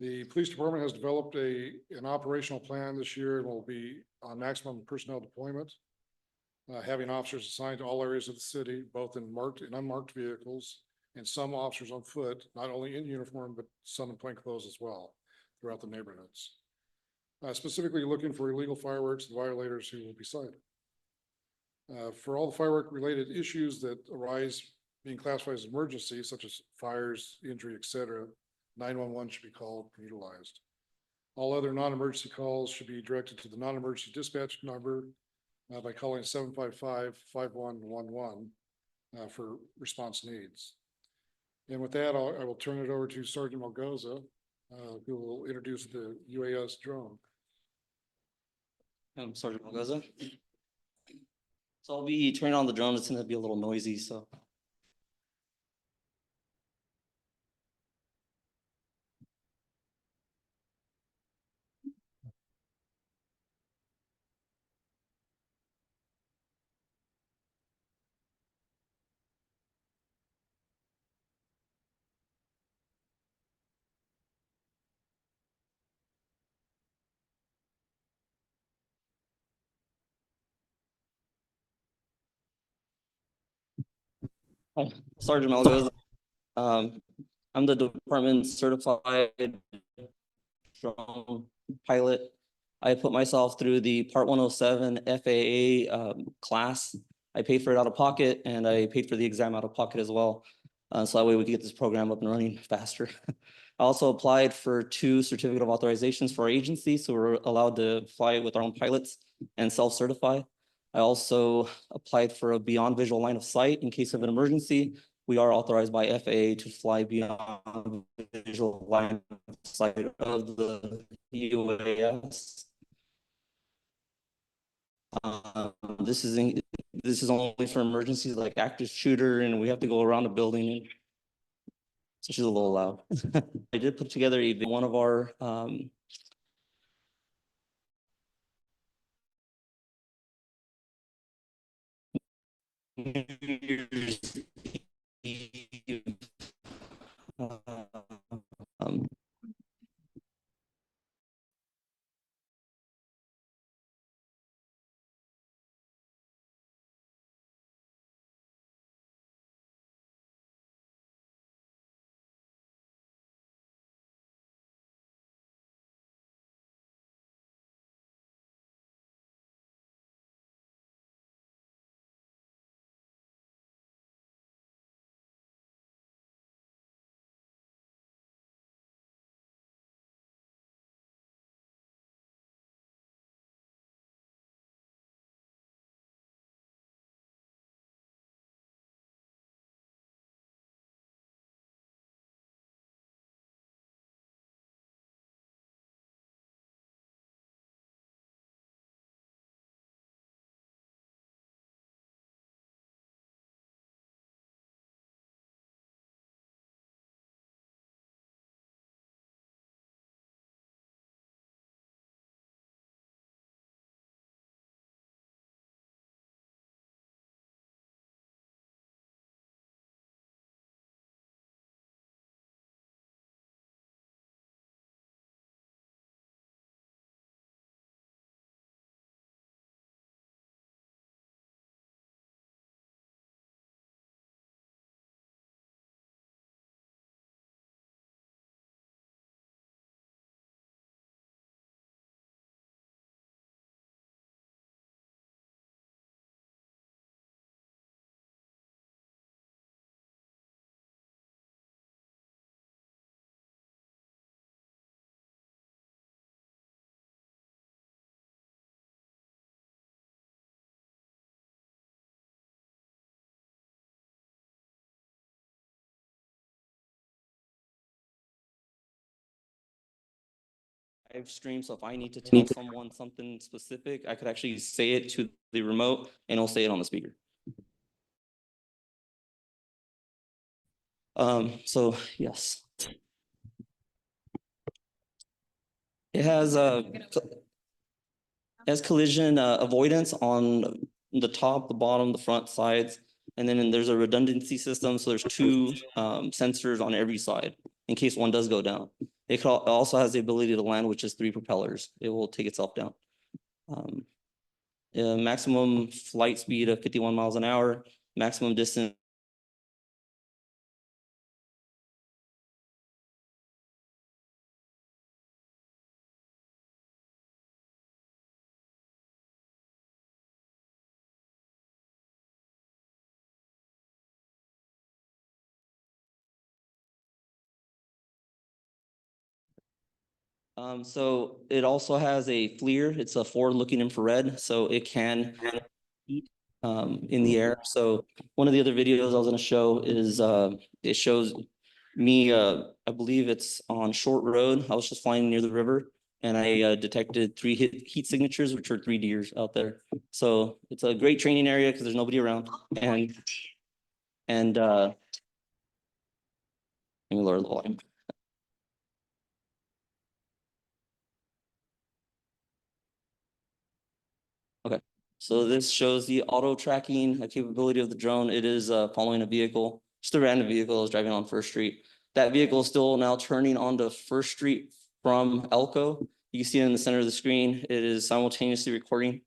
The police department has developed an operational plan this year and will be on maximum personnel deployment, having officers assigned to all areas of the city, both in marked and unmarked vehicles, and some officers on foot, not only in uniform, but some in plain clothes as well throughout the neighborhoods. Specifically looking for illegal fireworks and violators who will be cited. For all the firework related issues that arise being classified as emergencies, such as fires, injury, etc., 911 should be called and utilized. All other non-emergency calls should be directed to the non-emergency dispatch number by calling 755-5111 for response needs. And with that, I will turn it over to Sergeant Melgoza, who will introduce the UAS drone. I'm Sergeant Melgoza. So I'll be turning on the drone. It's going to be a little noisy, so. Hi, Sergeant Melgoza. I'm the department certified drone pilot. I put myself through the Part 107 FAA class. I paid for it out of pocket and I paid for the exam out of pocket as well. So that way we can get this program up and running faster. I also applied for 2 certificate of authorizations for our agency, so we're allowed to fly with our own pilots and self-certify. I also applied for a beyond visual line of sight in case of an emergency. We are authorized by FAA to fly beyond visual line of sight of the UAS. This is only for emergencies like active shooter, and we have to go around a building. And so she's a little loud. I did put together one of our New Year's Eve, live stream, so if I need to tell someone something specific, I could actually say it to the remote and it'll say it on the speaker. So yes. It has collision avoidance on the top, the bottom, the front sides. And then there's a redundancy system, so there's two sensors on every side in case one does go down. It also has the ability to land, which is 3 propellers. It will take itself down. Maximum flight speed of 51 miles an hour, maximum distance. So it also has a FLIR. It's a forward-looking infrared, so it can heat in the air. So one of the other videos I was going to show is it shows me. I believe it's on Short Road. I was just flying near the river, and I detected 3 heat signatures, which are 3 deers out there. So it's a great training area because there's nobody around, and let me lower the volume. Okay, so this shows the auto tracking capability of the drone. It is following a vehicle, just a random vehicle. I was driving on First Street. That vehicle is still now turning onto First Street from Elko. You can see it in the center of the screen. It is simultaneously recording.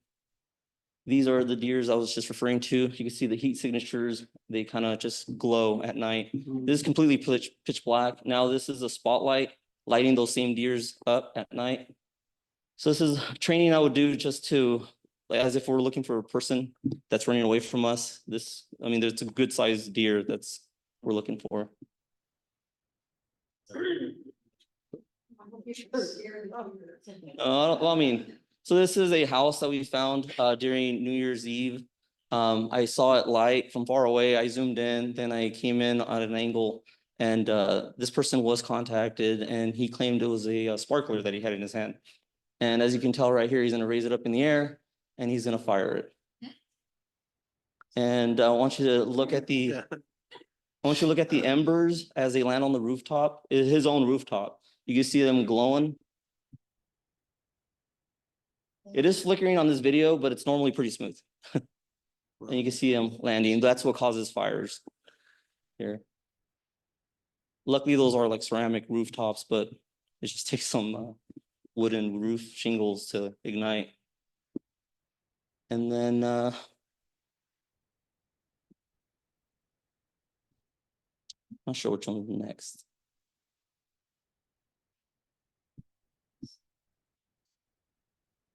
These are the deers I was just referring to. You can see the heat signatures. They kind of just glow at night. This is completely pitch black. Now this is a spotlight lighting those same deers up at night. So this is training I would do just to, as if we're looking for a person that's running away from us. I mean, there's a good sized deer we're looking for. Well, I mean, so this is a house that we found during New Year's Eve. I saw it light from far away. I zoomed in, then I came in at an angle, and this person was contacted, and he claimed it was a sparkler that he had in his hand. And as you can tell right here, he's gonna raise it up in the air and he's gonna fire it. And I want you to look at the embers as they land on the rooftop. It's his own rooftop. You can see them glowing. It is flickering on this video, but it's normally pretty smooth. And you can see them landing. That's what causes fires here. Luckily, those are like ceramic rooftops, but it just takes some wooden roof shingles to ignite. And then not sure which one is next.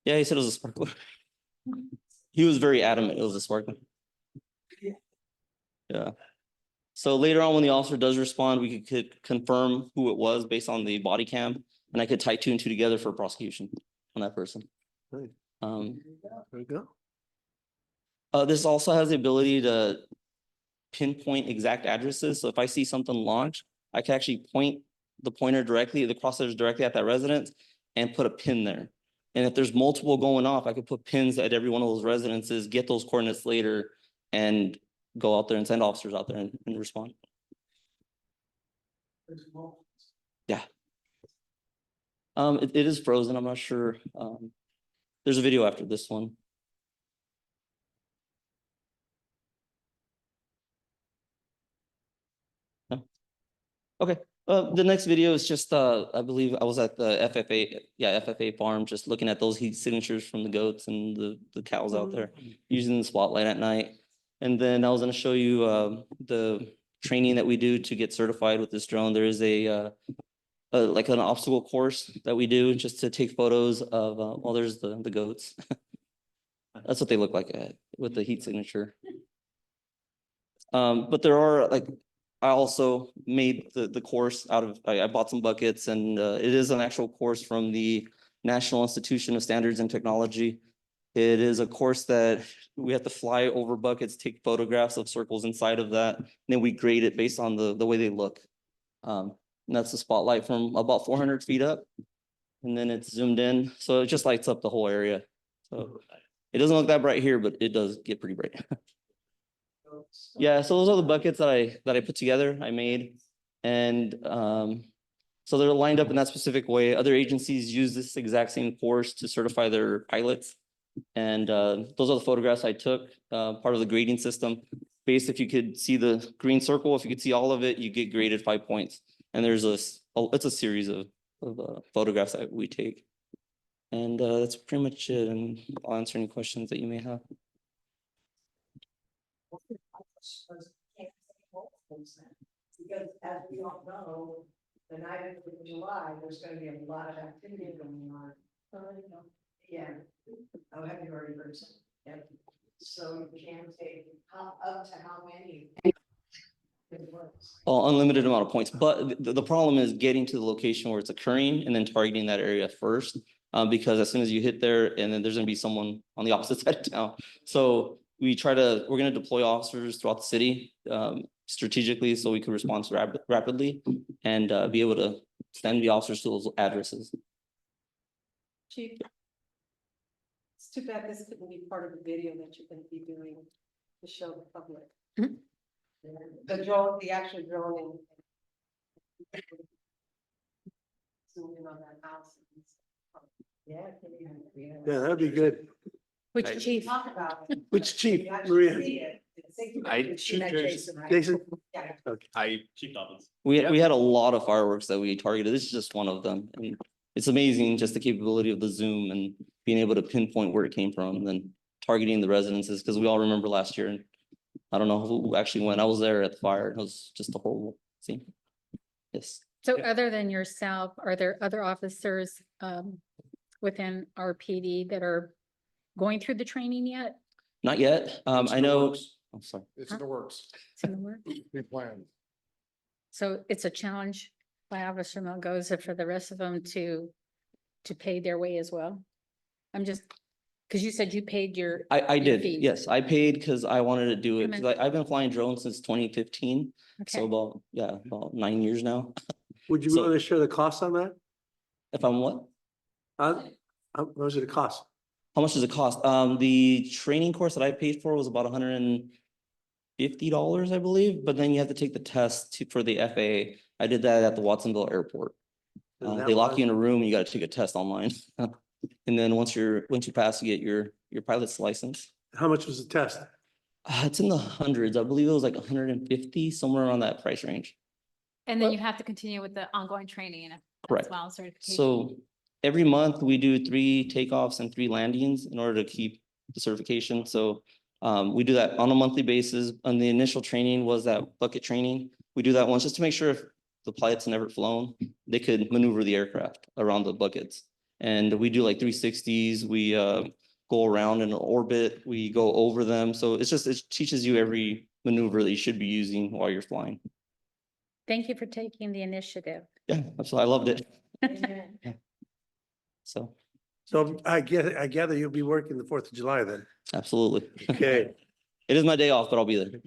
Yeah, he said it was a sparkler. He was very adamant it was a sparkler. Yeah. So later on, when the officer does respond, we could confirm who it was based on the body cam, and I could tie 2 and 2 together for prosecution on that person. Good. There we go. This also has the ability to pinpoint exact addresses. So if I see something launched, I can actually point the pointer directly, the crosshairs directly at that residence and put a pin there. And if there's multiple going off, I could put pins at every one of those residences, get those coordinates later, and go out there and send officers out there and respond. Yeah. It is frozen. I'm not sure. There's a video after this one. No? Okay. The next video is just, I believe I was at the FFA farm, just looking at those heat signatures from the goats and the cows out there, using the spotlight at night. And then I was going to show you the training that we do to get certified with this drone. There is like an obstacle course that we do just to take photos of, well, there's the goats. That's what they look like with the heat signature. But there are I also made the course out of, I bought some buckets, and it is an actual course from the National Institution of Standards and Technology. It is a course that we have to fly over buckets, take photographs of circles inside of that, and then we grade it based on the way they look. And that's the spotlight from about 400 feet up. and then it's zoomed in, so it just lights up the whole area. So it doesn't look that bright here, but it does get pretty bright. Yeah, so those are the buckets that I put together, I made. And so they're lined up in that specific way. Other agencies use this exact same course to certify their pilots. And those are the photographs I took, part of the grading system. Based, if you could see the green circle, if you could see all of it, you get graded 5 points. And there's it's a series of photographs that we take. And that's pretty much it. And I'll answer any questions that you may have. Because as we all know, the night of July, there's gonna be a lot of activity going on. Yeah. Oh, have you already heard some? Yep. So you can take up to how many? Well, unlimited amount of points, but the problem is getting to the location where it's occurring and then targeting that area first. Because as soon as you hit there, and then there's gonna be someone on the opposite side of town. So we're gonna deploy officers throughout the city strategically so we can respond rapidly and be able to send the officers to those addresses. Chief. It's too bad this couldn't be part of the video that you're gonna be doing to show the public. The drone, the actual drone. Zoom in on that house. Yeah. Yeah, that'd be good. Which chief? Talk about it. Which chief, You actually Maria? see it. Chief Jason, right? Jason? Yeah. Okay. Chief Dobbins. We had a lot of fireworks that we targeted. This is just one of them. I mean, it's amazing just the capability of the zoom and being able to pinpoint where it came from and then targeting the residences, because we all remember last year and I don't know who actually went. I was there at the fire. It was just a horrible scene. Yes. So other than yourself, are there other officers within our PD that are going through the training yet? Not yet. I know. I'm sorry. It's in the works. It's in the work. We planned. So it's a challenge by Officer Melgoza for the rest of them to pay their way as well. I'm just, because you said you paid your. I your did. fee. Yes, I paid because I wanted to do it. Come in. Because I've been flying drones since 2015. So Okay. about 9 years now. Would you So- want to share the cost on that? If I'm what? How much did it cost? How much does it cost? The training course that I paid for was about $150, I believe, but then you have to take the test for the FAA. I did that at the Watsonville Airport. And that They lock was- you in a room and you gotta take a test online. And then once you pass, you get your pilot's license. How much was the test? It's in the hundreds. I believe it was like 150, somewhere around that price range. And then you have to continue with the ongoing training as Correct. well, certification. So every month we do 3 takeoffs and 3 landings in order to keep the certification. So we do that on a monthly basis. And the initial training was that bucket training. We do that once just to make sure if the pilot's never flown, they could maneuver the aircraft around the buckets. And we do like 360s. We go around in an orbit. We go over them. So it teaches you every maneuver that you should be using while you're flying. Thank you for taking the initiative. Yeah, absolutely. I loved it. Amen. So So I gather you'll be working the 4th of July then. absolutely. Okay. It is my day off, but I'll be there.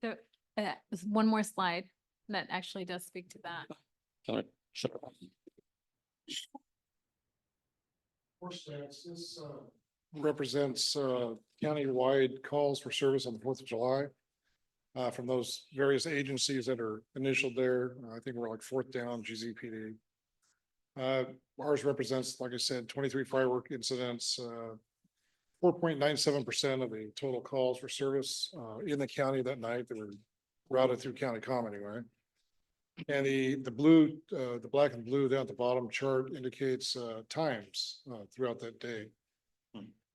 So there's one more slide that actually does speak to that. I'm gonna shut up. This represents countywide calls for service on the 4th of July. From those various agencies that are initialed there. I think we're like 4th down, GZPD. Ours represents, like I said, 23 firework incidents, 4.97% of the total calls for service in the county that night that were routed through county comm anyway. And the blue, the black and blue down at the bottom chart indicates times throughout that day.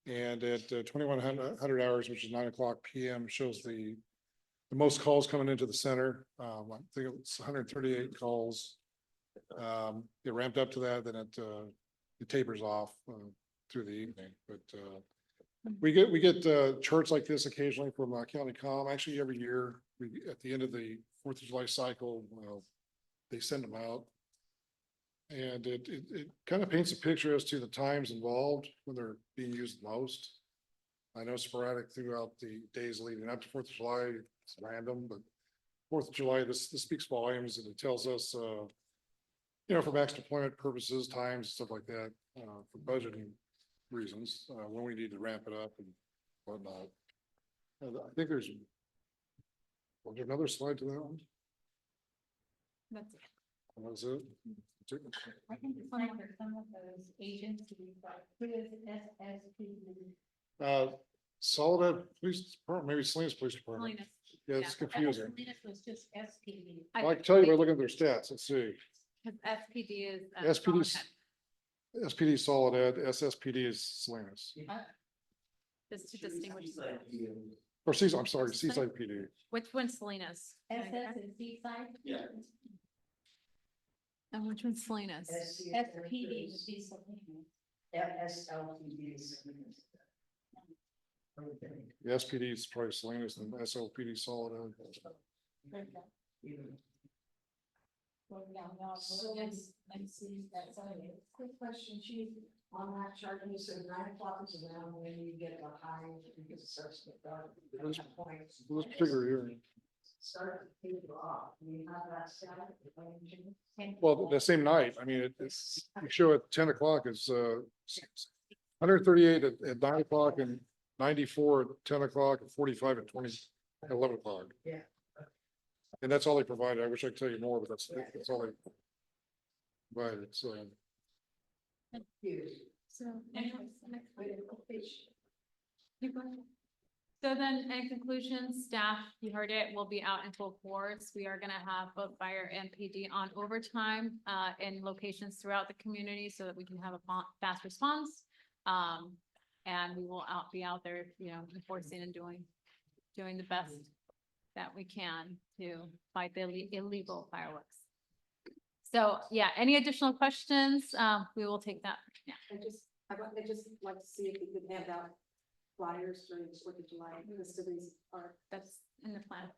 And at 2100 hours, which is 9:00 PM, shows the most calls coming into the center. I think it's 138 calls. It ramped up to that, then it tapers off through the evening. But we get charts like this occasionally from county comm. Actually, every year, at the end of the 4th of July cycle, they send them out. And it kind of paints a picture as to the times involved when they're being used the most. I know sporadic throughout the days leading up to 4th of July, it's random, but 4th of July, this speaks volumes and it tells us, you know, for max deployment purposes, times, stuff like that, for budgeting reasons, when we need to ramp it up and whatnot. I think there's, was there another slide to that one? That's it. Was it? I think it's one for some of those agencies, like who is SSP? Soledad Police Department, maybe Salinas Police Department. Salinas. Yeah, it's confusing. Salinas was just SPD. Well, I can tell you by looking at their stats, let's see. Because SPD is. SPD 's SPD Soledad, SSPD is Salinas. Just to distinguish. Or Seaside, I'm sorry, Seaside PD. Which one's Salinas? SS is Seaside? Yeah. And which one's Salinas? SPD would be Salinas. SLPD is. The SPD is probably Salinas and SLPD Soledad. Quick question, chief, on that chart, you said 9 o'clock is around when you get the high, because it starts to get dark. At Let's- that point, Let's figure here. Start to taper off, do you have that set? Well, the same night, I mean, it's, you show at 10 o'clock is, 138 at 9 o'clock and 94 at 10 o'clock and 45 at 11 o'clock. Yeah. And that's all they provided. I wish I could tell you more, but that's all they provided. So, So, anyways, next page. Keep going. So then in conclusion, staff, you heard it, will be out in full force. We are gonna have both fire and PD on overtime in locations throughout the community so that we can have a fast response. And we will be out there, you know, enforcing and doing the best that we can to fight the illegal fireworks. So, yeah, any additional questions? We will take that. Yeah. I just like to see if we could hand out flyers during the 4th of July, the cities are. That's in the plan.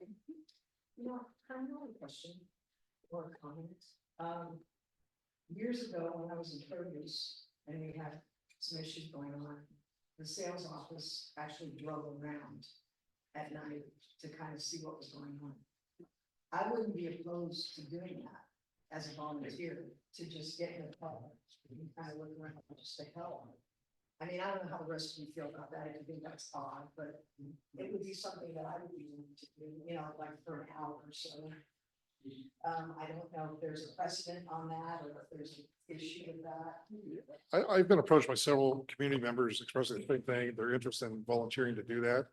You know, I have a question or a comment. Years ago, when I was in produce and we had some issues going on, the sales office actually drove around at night to kind of see what was going on. I wouldn't be opposed to doing that as a volunteer, to just get in the car and kind of look around and just say, hell. I mean, I don't know how the rest of you feel about that, if you think that's odd, but it would be something that I would be willing to do, you know, like for an hour or so. I don't know if there's a precedent on that, or if there's an issue with that. I've been approached by several community members expressing the same thing. They're interested in volunteering to do that.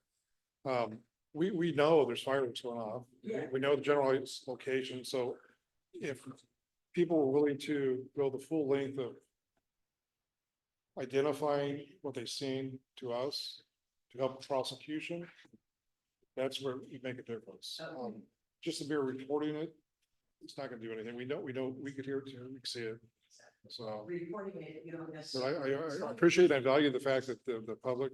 We know there's fireworks going off. Yeah. We know the general location, so if people were willing to go the full length of identifying what they've seen to us to help the prosecution, that's where you make a difference. Just to be reporting it, it's not gonna do anything. We know, we could hear it too, we can see it. So, Reporting it, you don't but necessarily. I appreciate and value the fact that the public,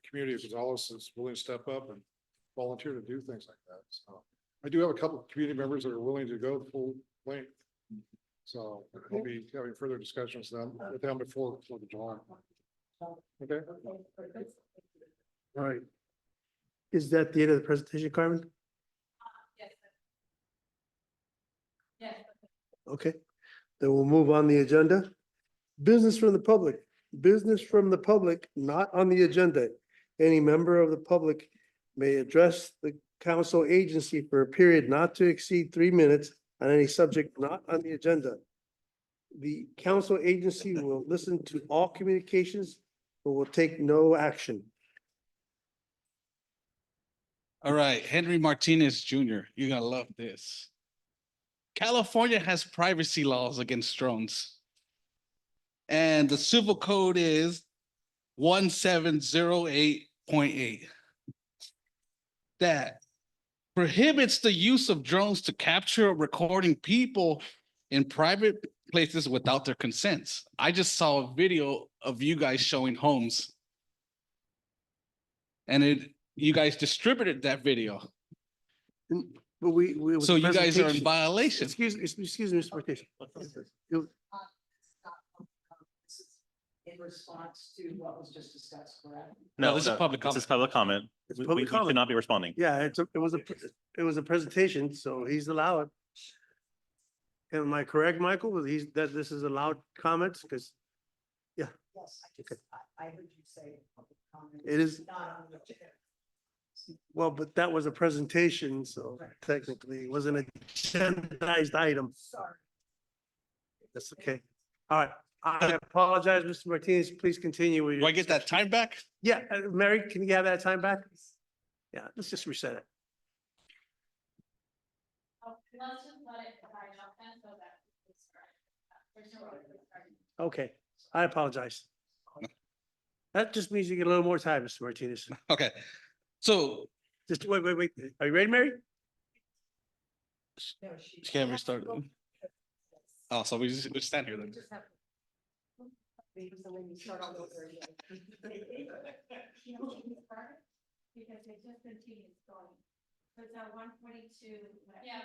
community of Gonzales is willing to step up and volunteer to do things like that. So I do have a couple of community members that are willing to go the full length. So we'll be having further discussions with them before the July. Okay, All right. Is that the end of the presentation, Carmen? Yes. Okay, then we'll move on the agenda. Business from the public. Business from the public not on the agenda. Any member of the public may address the council agency for a period not to exceed 3 minutes on any subject not on the agenda. The council agency will listen to all communications, but will take no action. All right, Henry Martinez Jr., you're gonna love this. California has privacy laws against drones. And the civil code is 1708.8. That prohibits the use of drones to capture or recording people in private places without their consents. I just saw a video of you guys showing homes. And you guys distributed that video. But we. So you guys are in violation. Excuse me, Mr. Martinez. In response to what was just discussed, correct? No, this is public comment. This is public comment. It's We public should comment. not be responding. Yeah, it was a presentation, so he's allowed. Am I correct, Michael, that this is allowed comments? Because Yes, I heard you say. public comment It is- not on the agenda. well, but that was a presentation, so technically it wasn't a agendized item. Sorry. That's okay. All right. I apologize, Mr. Martinez. Please continue with your. Do I get that time back? Yeah, Mary, can you have that time back? Yeah, let's just reset it. Let's just let it die out then so that it's there's no other starting. Okay, I apologize. That just means you get a little more time, Mr. Martinez. Okay, so Just wait. Are you ready, Mary? No, she. can't restart. Oh, so we just stand here then. Just have to- Because then when you start all over again. You know, we can start because it just continues going. So it's at 1:42. Yeah.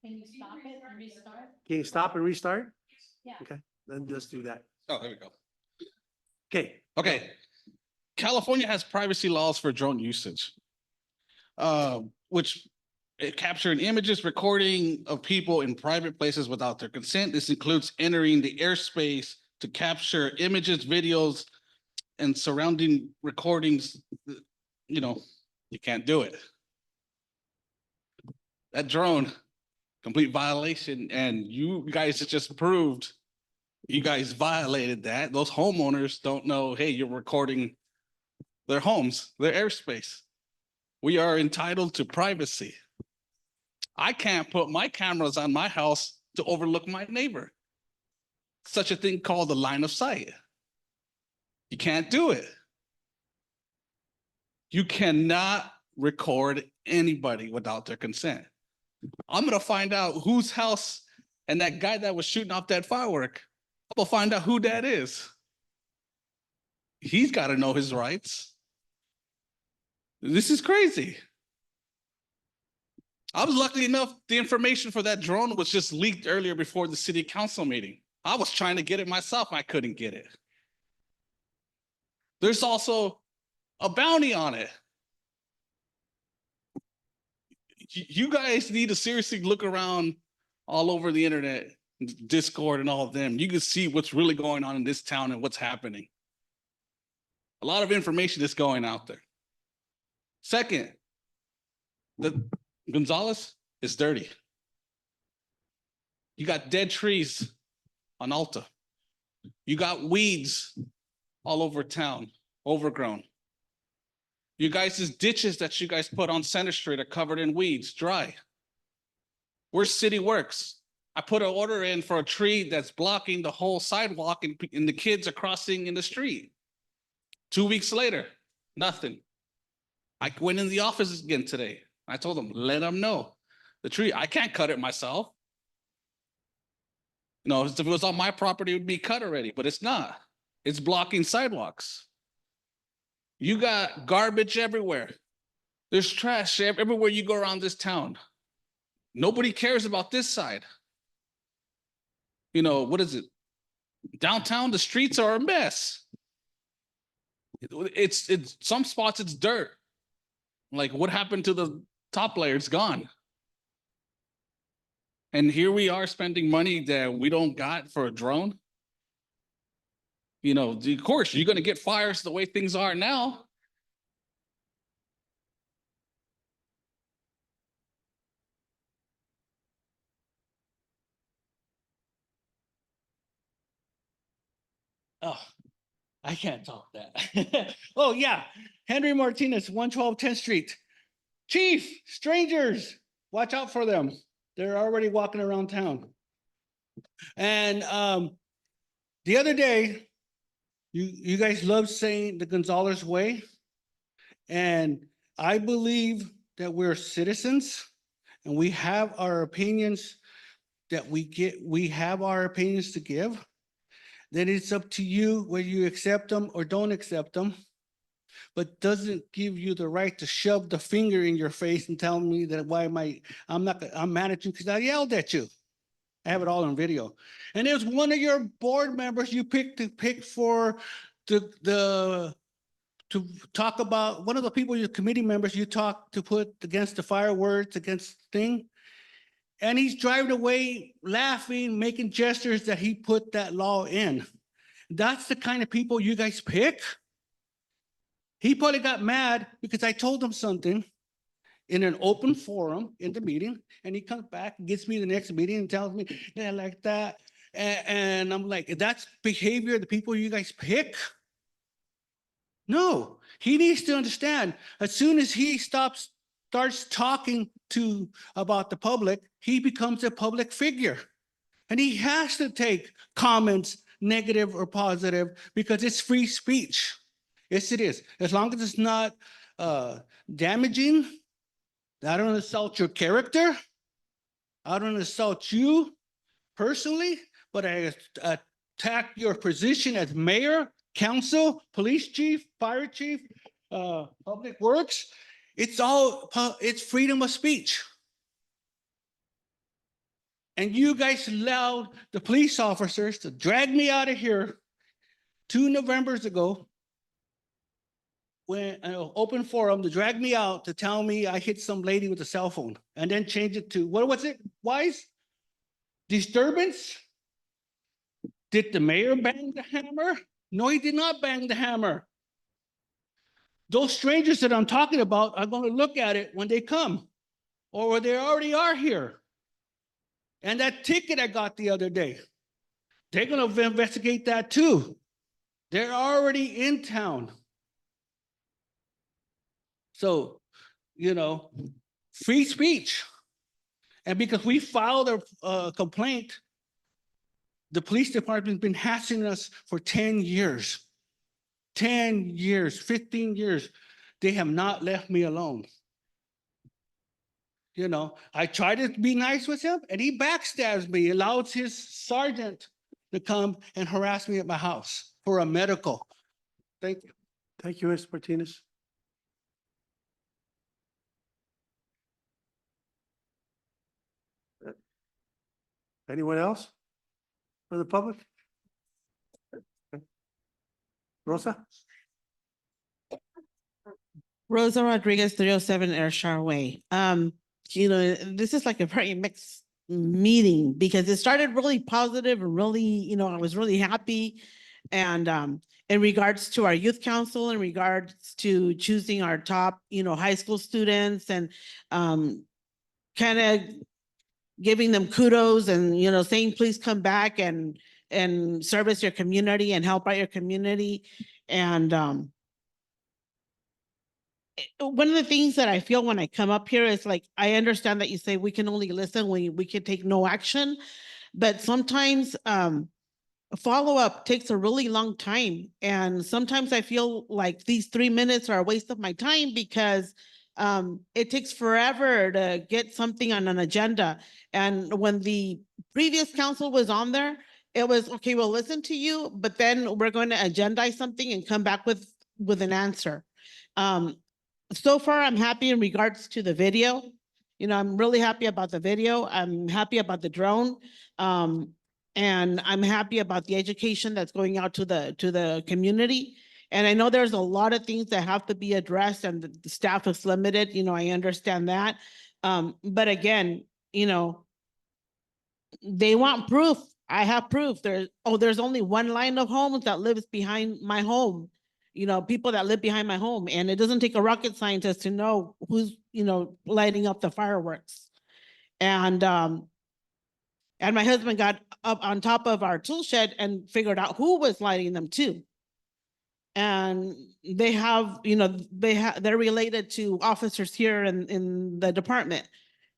Can you stop it and restart? Can you stop and restart? Yeah. Okay, then just do that. Oh, there we go. Okay, Okay. California has privacy laws for drone usage. Which capturing images, recording of people in private places without their consent. This includes entering the airspace to capture images, videos, and surrounding recordings. You know, you can't do it. That drone, complete violation, and you guys just proved you guys violated that. Those homeowners don't know, hey, you're recording their homes, their airspace. We are entitled to privacy. I can't put my cameras on my house to overlook my neighbor. Such a thing called the line of sight. You can't do it. You cannot record anybody without their consent. I'm gonna find out whose house and that guy that was shooting off that firework, I'm gonna find out who that is. He's got to know his rights. This is crazy. I was lucky enough, the information for that drone was just leaked earlier before the city council meeting. I was trying to get it myself. I couldn't get it. There's also a bounty on it. You guys need to seriously look around all over the internet, Discord and all of them. You can see what's really going on in this town and what's happening. A lot of information is going out there. Second, the Gonzales is dirty. You got dead trees on Alta. You got weeds all over town, overgrown. You guys' ditches that you guys put on Center Street are covered in weeds, dry. Where's City Works? I put an order in for a tree that's blocking the whole sidewalk and the kids are crossing in the street. 2 weeks later, nothing. I went in the office again today. I told them, let them know. The tree, I can't cut it myself. You know, if it was on my property, it would be cut already, but it's not. It's blocking sidewalks. You got garbage everywhere. There's trash everywhere you go around this town. Nobody cares about this side. You know, what is it? Downtown, the streets are a mess. It's some spots it's dirt. Like what happened to the top layer? It's gone. And here we are spending money that we don't got for a drone. You know, of course, you're going to get fires the way things are now. Oh, I can't talk that. Oh, yeah. Henry Martinez, 112 10th Street. Chief, strangers, watch out for them. They're already walking around town. And the other day, you guys love saying the Gonzalez way. And I believe that we're citizens and we have our opinions that we have our opinions to give. Then it's up to you whether you accept them or don't accept them, but doesn't give you the right to shove the finger in your face and tell me that I'm mad at you because I yelled at you. I have it all on video. And there's one of your board members you picked for to talk about, one of the people, your committee members you talked to put against the fireworks, against thing. And he's driving away laughing, making gestures that he put that law in. That's the kind of people you guys pick? He probably got mad because I told him something in an open forum in the meeting, and he comes back, gets me the next meeting and tells me, yeah, like that. And I'm like, that's behavior the people you guys pick? No, he needs to understand, as soon as he starts talking about the public, he becomes a public figure. And he has to take comments, negative or positive, because it's free speech. Yes, it is. As long as it's not damaging, I don't insult your character. I don't insult you personally, but I attack your position as mayor, council, police chief, fire chief, public works. It's freedom of speech. And you guys allowed the police officers to drag me out of here 2 Novembers ago, when an open forum, to drag me out to tell me I hit some lady with a cell phone, and then change it to, what was it, Wise? Disturbance? Did the mayor bang the hammer? No, he did not bang the hammer. Those strangers that I'm talking about are going to look at it when they come, or they already are here. And that ticket I got the other day, they're going to investigate that too. They're already in town. So, free speech. And because we filed a complaint, the police department's been harassing us for 10 years. 10 years, 15 years. They have not left me alone. I try to be nice with him, and he backstabs me, allows his sergeant to come and harass me at my house for a medical. Thank you. Thank you, Mr. Martinez. Anyone else for the public? Rosa? Rosa Rodriguez, 307 Ayrshire Way. This is like a very mixed meeting because it started really positive and really, I was really happy. And in regards to our youth council, in regards to choosing our top, high school students and kind of giving them kudos and, saying, please come back and service your community and help out your community. And one of the things that I feel when I come up here is like, I understand that you say we can only listen, we can take no action, but sometimes follow-up takes a really long time. And sometimes I feel like these 3 minutes are a waste of my time because it takes forever to get something on an agenda. And when the previous council was on there, it was, okay, we'll listen to you, but then we're going to agendize something and come back with an answer. So far, I'm happy in regards to the video. I'm really happy about the video. I'm happy about the drone. And I'm happy about the education that's going out to the community. And I know there's a lot of things that have to be addressed and the staff is limited, I understand that. But again, they want proof. I have proof. There's only one line of homes that lives behind my home. People that live behind my home, and it doesn't take a rocket scientist to know who's, lighting up the fireworks. And my husband got up on top of our tool shed and figured out who was lighting them too. And they have, they're related to officers here in the department.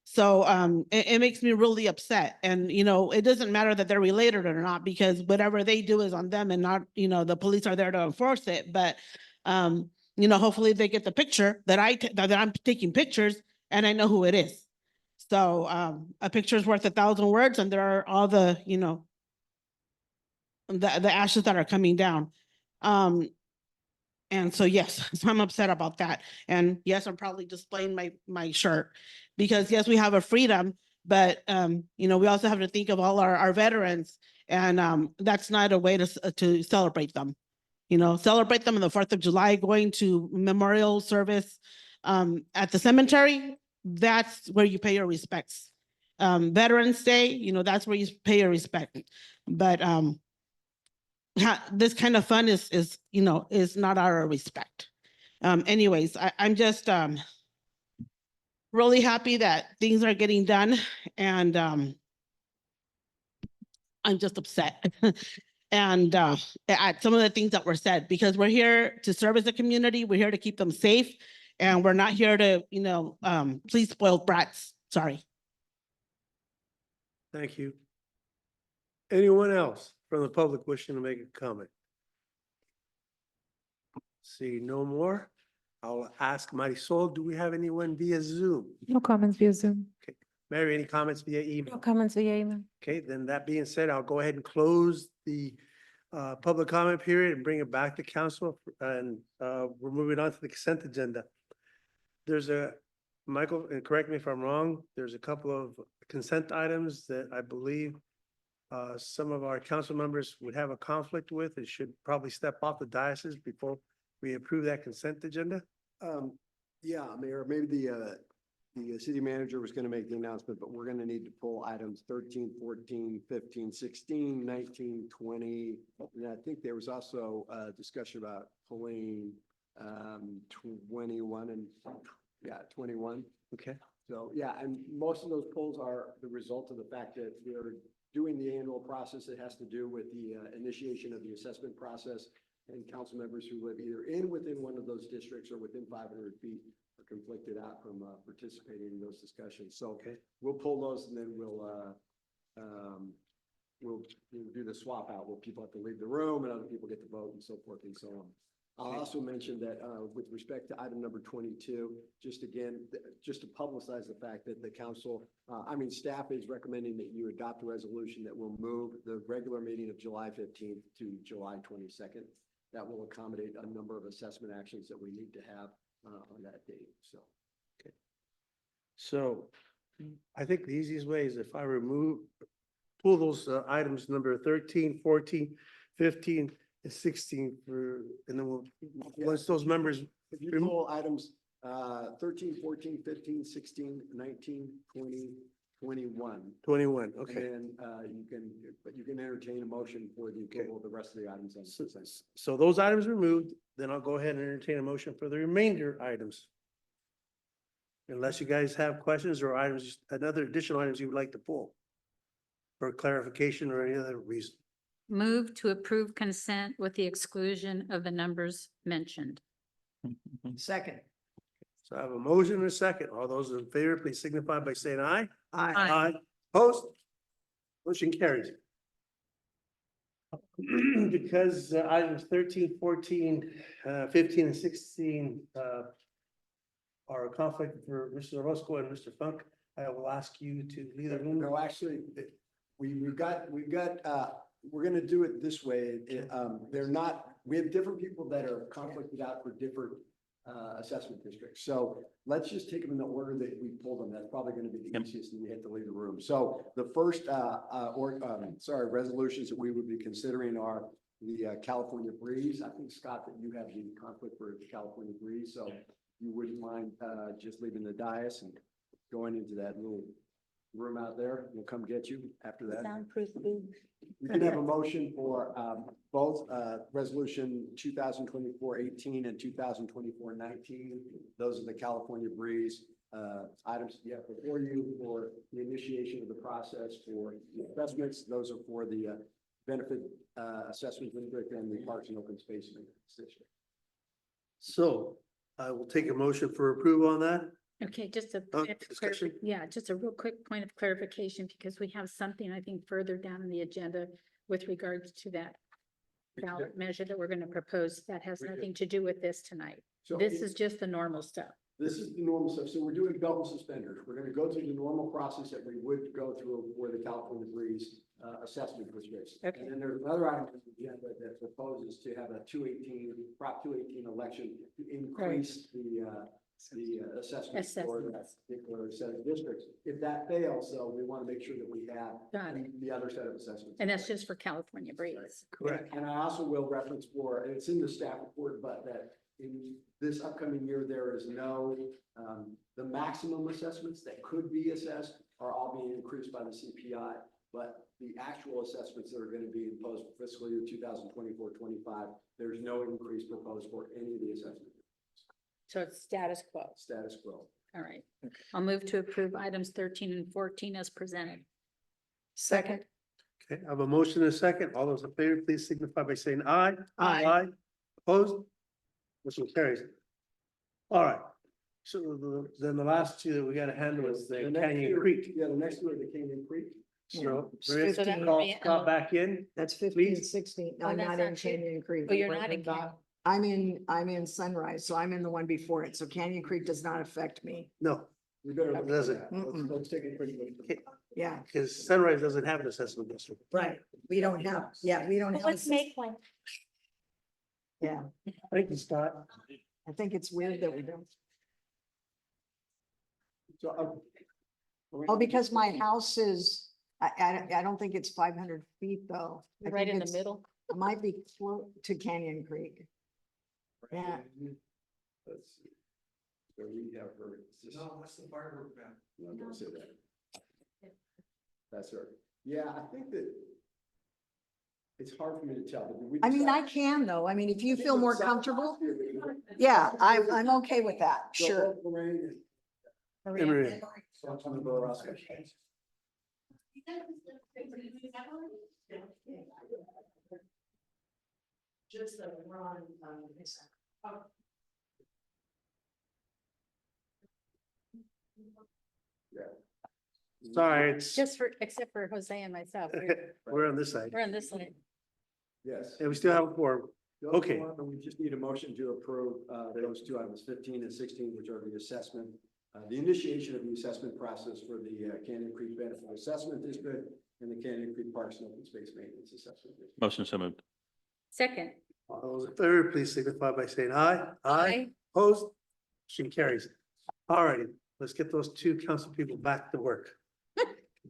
So it makes me really upset. And, it doesn't matter that they're related or not, because whatever they do is on them and not, the police are there to enforce it. But, hopefully they get the picture that I'm taking pictures and I know who it is. So a picture is worth 1,000 words, and there are all the, the ashes that are coming down. And so, yes, I'm upset about that. And yes, I'm probably displaying my shirt because yes, we have a freedom, but we also have to think of all our veterans, and that's not a way to celebrate them. Celebrate them on the 4th of July, going to memorial service at the cemetery. That's where you pay your respects. Veterans Day, you know, that's where you pay your respect. But this kind of fun is, you know, is not our respect. Anyways, I'm just really happy that things are getting done, and I'm just upset. And at some of the things that were said, because we're here to service the community, we're here to keep them safe, and we're not here to, you know, please spoiled brats. Sorry. Thank you. Anyone else from the public wishing to make a comment? See no more. I'll ask Marisol, do we have anyone via Zoom? No comments via Zoom. Mary, any comments via email? No comments via email. Okay, then that being said, I'll go ahead and close the public comment period and bring it back to council. And we're moving on to the consent agenda. There's Michael, and correct me if I'm wrong, there's a couple of consent items that I believe some of our council members would have a conflict with and should probably step off the diocese before we approve that consent agenda. Yeah, Mayor, maybe the city manager was gonna make the announcement, but we're gonna need to pull items 13, 14, 15, 16, 19, 20. And I think there was also a discussion about pulling 21 and, 21. Okay. So, yeah, and most of those polls are the result of the fact that we're doing the annual process that has to do with the initiation of the assessment process. And council members who live either within one of those districts or within 500 feet are conflicted out from participating in those discussions. So we'll pull those, and then we'll do the swap out where people have to leave the room and other people get to vote and so forth and so on. I'll also mention that with respect to item number 22, just to publicize the fact that the council, staff is recommending that you adopt a resolution that will move the regular meeting of July 15th to July 22nd. That will accommodate a number of assessment actions that we need to have on that date. So I think the easiest way is if I pull those items number 13, 14, 15, and 16 and then once those members. If you pull items 13, 14, 15, 16, 19, 20, 21. 21, okay. And then you can entertain a motion for the approval of the rest of the items on the consent. So those items removed, then I'll go ahead and entertain a motion for the remainder items. Unless you guys have questions or another additional items you would like to pull for clarification or any other reason. Move to approve consent with the exclusion of the numbers mentioned. Second. So I have a motion and a second. All those in favor, please signify by saying aye. Aye. Aye. Opposed? Motion carries. Because items 13, 14, 15, and 16 are a conflict for Mr. Orozco and Mr. Funk, I will ask you to leave the room. No, actually, we're gonna do it this way. We have different people that are conflicted out for different assessment districts. So let's just take them in the order that we pulled them. That's probably gonna be the easiest, and we have to leave the room. So the first resolutions that we would be considering are the California Breeze. I think, Scott, that you have the conflict for the California Breeze, so you wouldn't mind just leaving the dais and going into that little room out there. We'll come get you after that. Soundproof booth. We can have a motion for both resolution 2024-18 and 2024-19. Those are the California Breeze items you have before you for the initiation of the process for the assessments. Those are for the benefit assessment district and the parks and open space district. So I will take a motion for approval on that. Okay, just a Oh, point of discussion? just a real quick point of clarification, because we have something, I think, further down in the agenda with regards to that ballot measure that we're going to propose that has nothing to do with this tonight. So This is just the normal stuff. This is the normal stuff. So we're doing belt and suspenders. We're gonna go through the normal process that we would go through for the California Breeze assessment districts. Okay. And then there's another item on the agenda that proposes to have a Prop 218 election to increase the assessment for that particular set of districts. If that fails, though, we want to make sure that we have Got it. the other set of assessments. And that's just for California Breeze. Correct. And I also will reference and it's in the staff report, but that in this upcoming year, there is no, the maximum assessments that could be assessed are all being increased by the CPI. But the actual assessments that are going to be imposed for fiscal year 2024-25, there's no increase proposed for any of the assessments. So it's status quo. Status quo. All right. I'll move to approve items 13 and 14 as presented. Second. Okay, I have a motion and a second. All those in favor, please signify by saying aye. Aye. Opposed? Motion carries. All right. So then the last two that we gotta handle is the The next Canyon two- Creek. Yeah, the next two are the Canyon Creek. So, So Maria, that would call be Scott back in. That's 15 and Please. 16. Oh, I'm that's not in not you? Canyon Creek. Oh, you're not in Canyon. I'm in Sunrise, so I'm in the one before it. So Canyon Creek does not affect me. No, We better. It look at doesn't. that. Let's- Mm-mm. Let's take a quick look. Yeah, because Sunrise doesn't have an assessment district. right. We don't have, we don't have. a Let's make one. Yeah, Thank you, Scott. I think it's weird that we don't. So, Oh, because my house is, I don't think it's 500 feet though. I Right think in the it's- middle. It might be close to Canyon Creek. Yeah. Let's see. So we have her. No, that's the firework ban. No, don't say that. That's her. Yeah, I think that it's hard for me to tell, but we. I mean, I decide- can though. I mean, if you I think feel it's more south comfortable, here, but you- yeah, I'm okay with that, So sure. both Lorraine and- Maria. So I'm gonna go around. Just the run, Sorry, it's, Just for, except for Jose and myself. we're on this side. We're on this side. Yes. And we still have a quorum. Those Okay. are one, We just need a motion to approve those two items, 15 and 16, which are the assessment, the initiation of the assessment process for the Canyon Creek Benefit Assessment District and the Canyon Creek Parks and Open Space Maintenance Assessment District. Motion so moved. Second. All those in favor, please signify by saying aye. Aye. Opposed? Motion carries. All righty, let's get those two council people back to work.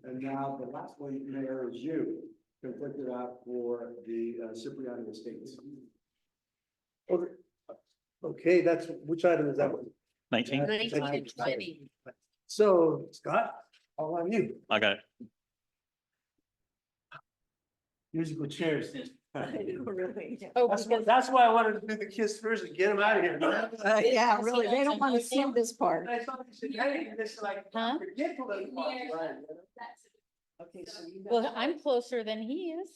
And now the last one, Mayor, is you, conflicted out for the Cipriani Estates. Okay, that's, which item is that one? 19. 19 and 20. So, Scott, all on you. I got it. Musical chairs. Really. Oh, That's why I wanted to do the kiss first and get them out of here. Yeah, really, they don't want to see this part. I thought they said, hey, this like, Huh? forget political party, right? Okay, so you. Well, I'm closer than he is.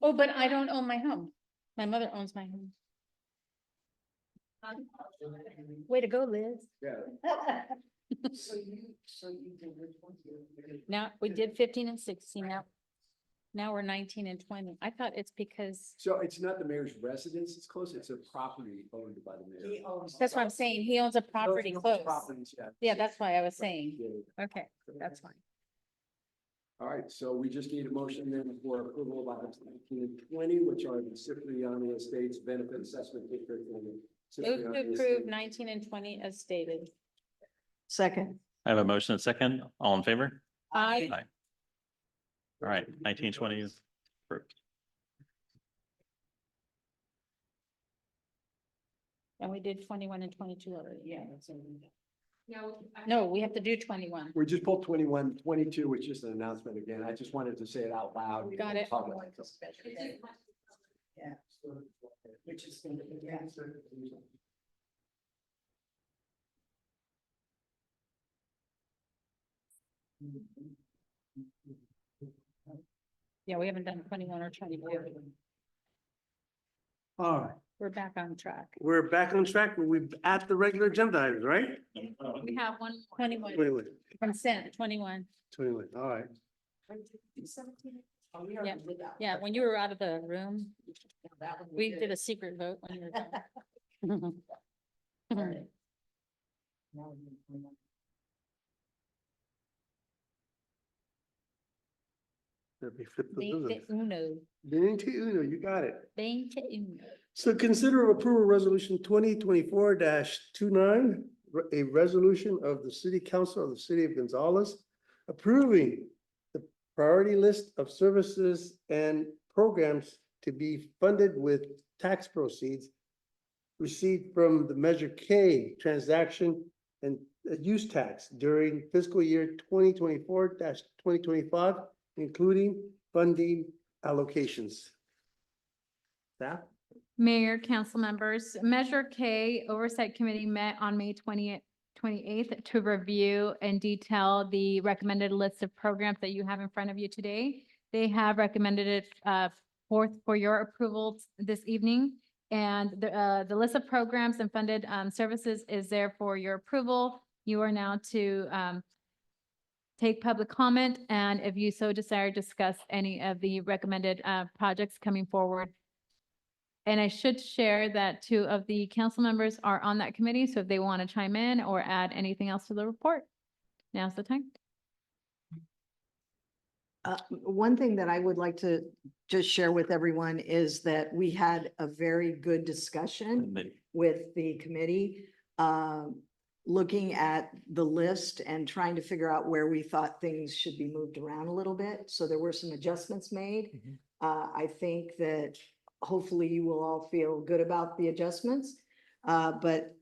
Oh, but I don't own my home. My mother owns my home. Way to go, Liz. Yeah. So you did which one? Now, we did 15 and 16 now we're 19 and 20. I thought it's because, So it's not the mayor's residence, it's close, it's a property owned by the mayor. He owns. that's what I'm saying. He owns a property Those close. properties, yeah. Yeah, that's why I was saying. Yeah, yeah. Okay, that's fine. All right, so we just need a motion then for approval of items 19 and 20, which are the Cipriani Estates Benefit Assessment District. and the Move to Cipriani approve Estates. 19 and 20 as stated. Second. I have a motion and second. All in favor? Aye. Aye. All right, 19, 20 is approved. And we did 21 and 22 already. Yeah. No, we have to do 21. We just pulled 21, 22, which is an announcement again. I just wanted to say it out loud. Got it. Public. Yeah. Which is. Yeah. Yeah, we haven't done 21 or 22. All right, We're back on track. we're back on track. We're at the regular agenda items, right? We have 21 Wait, consent, 21. 21, all right. Yeah, yeah, when you were out of the room, we did a secret vote when you were gone. Let me flip those. 21. 21, you got it. 21. So consider approval resolution 2024-29, a resolution of the city council of the city of Gonzales approving the priority list of services and programs to be funded with tax proceeds received from the Measure K transaction and use tax during fiscal year 2024-2025, including funding allocations. Staff? Mayor, council members, Measure K Oversight Committee met on May 28th to review and detail the recommended list of programs that you have in front of you today. They have recommended it for your approval this evening. And the list of programs and funded services is there for your approval. You are now to take public comment, and if you so desire, discuss any of the recommended projects coming forward. And I should share that 2 of the council members are on that committee, so if they want to chime in or add anything else to the report, now's the time. One thing that I would like to just share with everyone is that we had a very good discussion with the committee, looking at the list and trying to figure out where we thought things should be moved around a little bit. So there were some adjustments made. I think that hopefully you will all feel good about the adjustments. But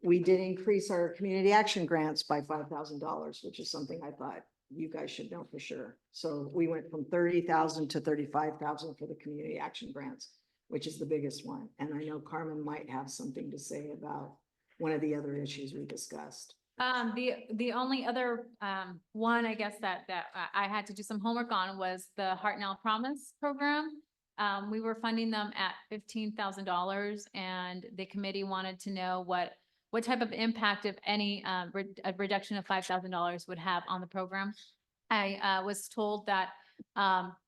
we did increase our community action grants by $5,000, which is something I thought you guys should know for sure. So we went from 30,000 to 35,000 for the community action grants, which is the biggest one. And I know Carmen might have something to say about one of the other issues we discussed. The only other one, I guess, that I had to do some homework on was the Hartnell Promise program. We were funding them at $15,000, and the committee wanted to know what type of impact, if any, a reduction of $5,000 would have on the program. I was told that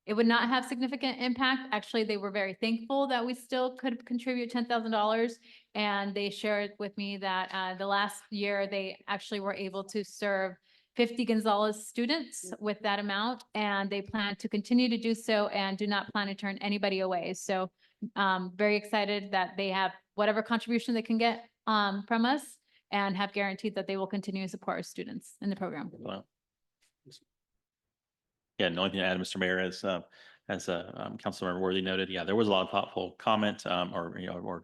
it would not have significant impact. Actually, they were very thankful that we still could contribute $10,000. And they shared with me that the last year they actually were able to serve 50 Gonzalez students with that amount, and they plan to continue to do so and do not plan to turn anybody away. So very excited that they have whatever contribution they can get from us, and have guaranteed that they will continue to support our students in the program. Wow. Yeah, the only thing to add, Mr. Mayor, as Councilmember Worthy noted, yeah, there was a lot of thoughtful comment or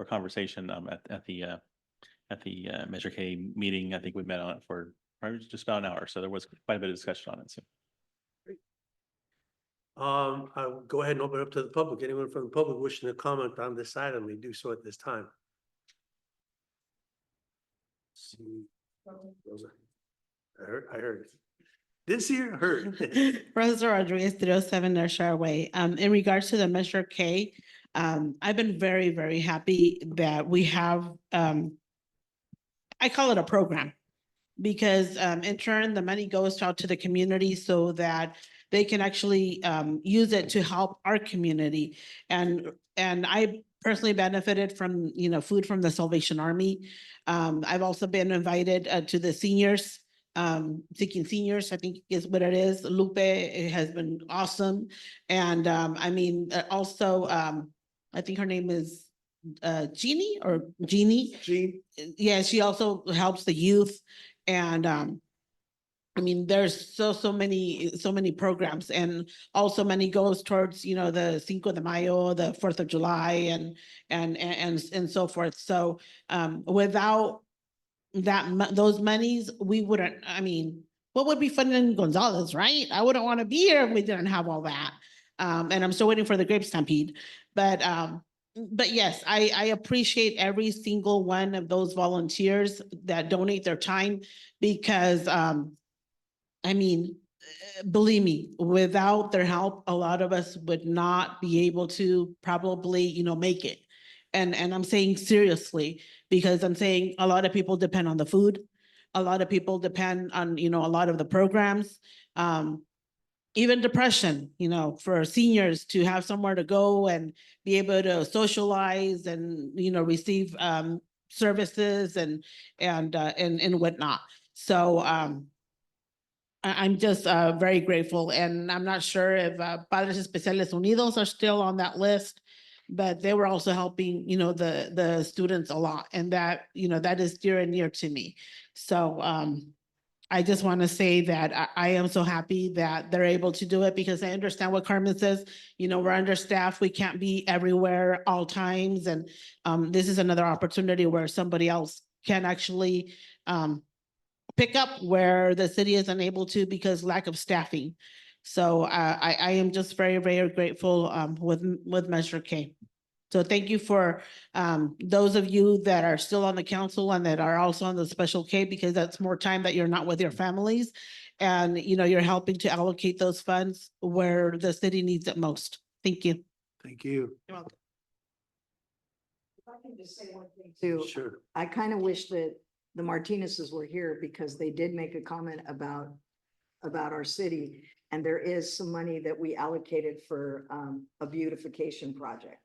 conversation at the Measure K meeting. I think we met on it for probably just about an hour, so there was quite a bit of discussion on it. So. I'll go ahead and open it up to the public. Anyone from the public wishing to comment on this item, may do so at this time. See, Rosa. I heard. Didn't see her, heard. Rosa Rodriguez, 307 Northshire Way. In regards to the Measure K, I've been very, very happy that we have, I call it a program, because in turn, the money goes out to the community so that they can actually use it to help our community. And I personally benefited from, food from the Salvation Army. I've also been invited to the seniors, Seeking Seniors, I think is what it is. Lupe, it has been awesome. And also, I think her name is Jeannie. Jean. Yeah, she also helps the youth. And there's so many programs, and also money goes towards, the Cinco de Mayo, the 4th of July, and so forth. So without those monies, we wouldn't, what would be funding Gonzalez, right? I wouldn't want to be here if we didn't have all that. And I'm still waiting for the grape stampede. But yes, I appreciate every single one of those volunteers that donate their time, because believe me, without their help, a lot of us would not be able to probably, make it. And I'm saying seriously, because I'm saying a lot of people depend on the food. A lot of people depend on, a lot of the programs. Even depression, for seniors to have somewhere to go and be able to socialize and, receive services and whatnot. So I'm just very grateful, and I'm not sure if Padres Especiales Unidos are still on that list, but they were also helping, the students a lot, and that, that is dear and near to me. So I just want to say that I am so happy that they're able to do it, because I understand what Carmen says, we're understaffed, we can't be everywhere all times, and this is another opportunity where somebody else can actually pick up where the city is unable to because lack of staffing. So I am just very, very grateful with Measure K. So thank you for those of you that are still on the council and that are also on the Special K, because that's more time that you're not with your families. And, you know, you're helping to allocate those funds where the city needs it most. Thank you. Thank you. You're welcome. If I can just say one thing too. Sure. I kind of wish that the Martinez's were here because they did make a comment about our city. And there is some money that we allocated for a beautification project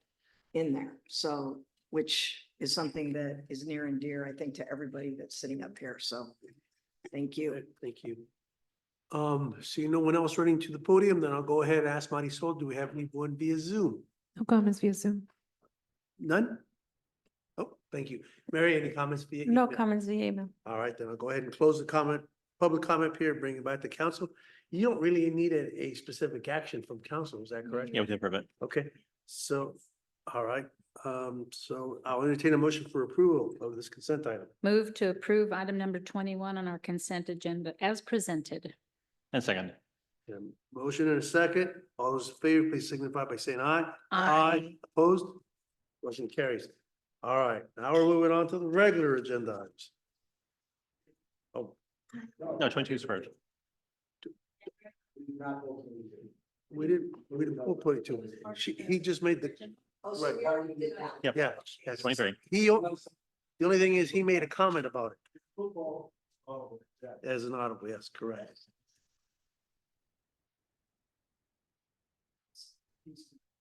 in there. So, which is something that is near and dear, I think, to everybody that's sitting up here. So thank you. Thank you. Seeing no one else running to the podium, then I'll go ahead and ask Marisol, do we have anyone via Zoom? No comments via Zoom. None? Oh, thank you. Mary, any comments via? No email? comments via email. All right, then I'll go ahead and close the public comment period, bring it back to council. You don't really need a specific action from council, is that correct? Yeah, we can prevent. Okay, so, all right, so I'll entertain a motion for approval of this consent item. Move to approve item number 21 on our consent agenda as presented. And second. Motion and a second. All those in favor, please signify by saying aye. Aye. Opposed? Motion carries. All right, now we're moving on to the regular agenda items. Oh, No, 22 is first. we didn't pull 22. He just made the, right. Yep. Yeah. 23. The only thing is he made a comment about it. As an audible, yes, correct.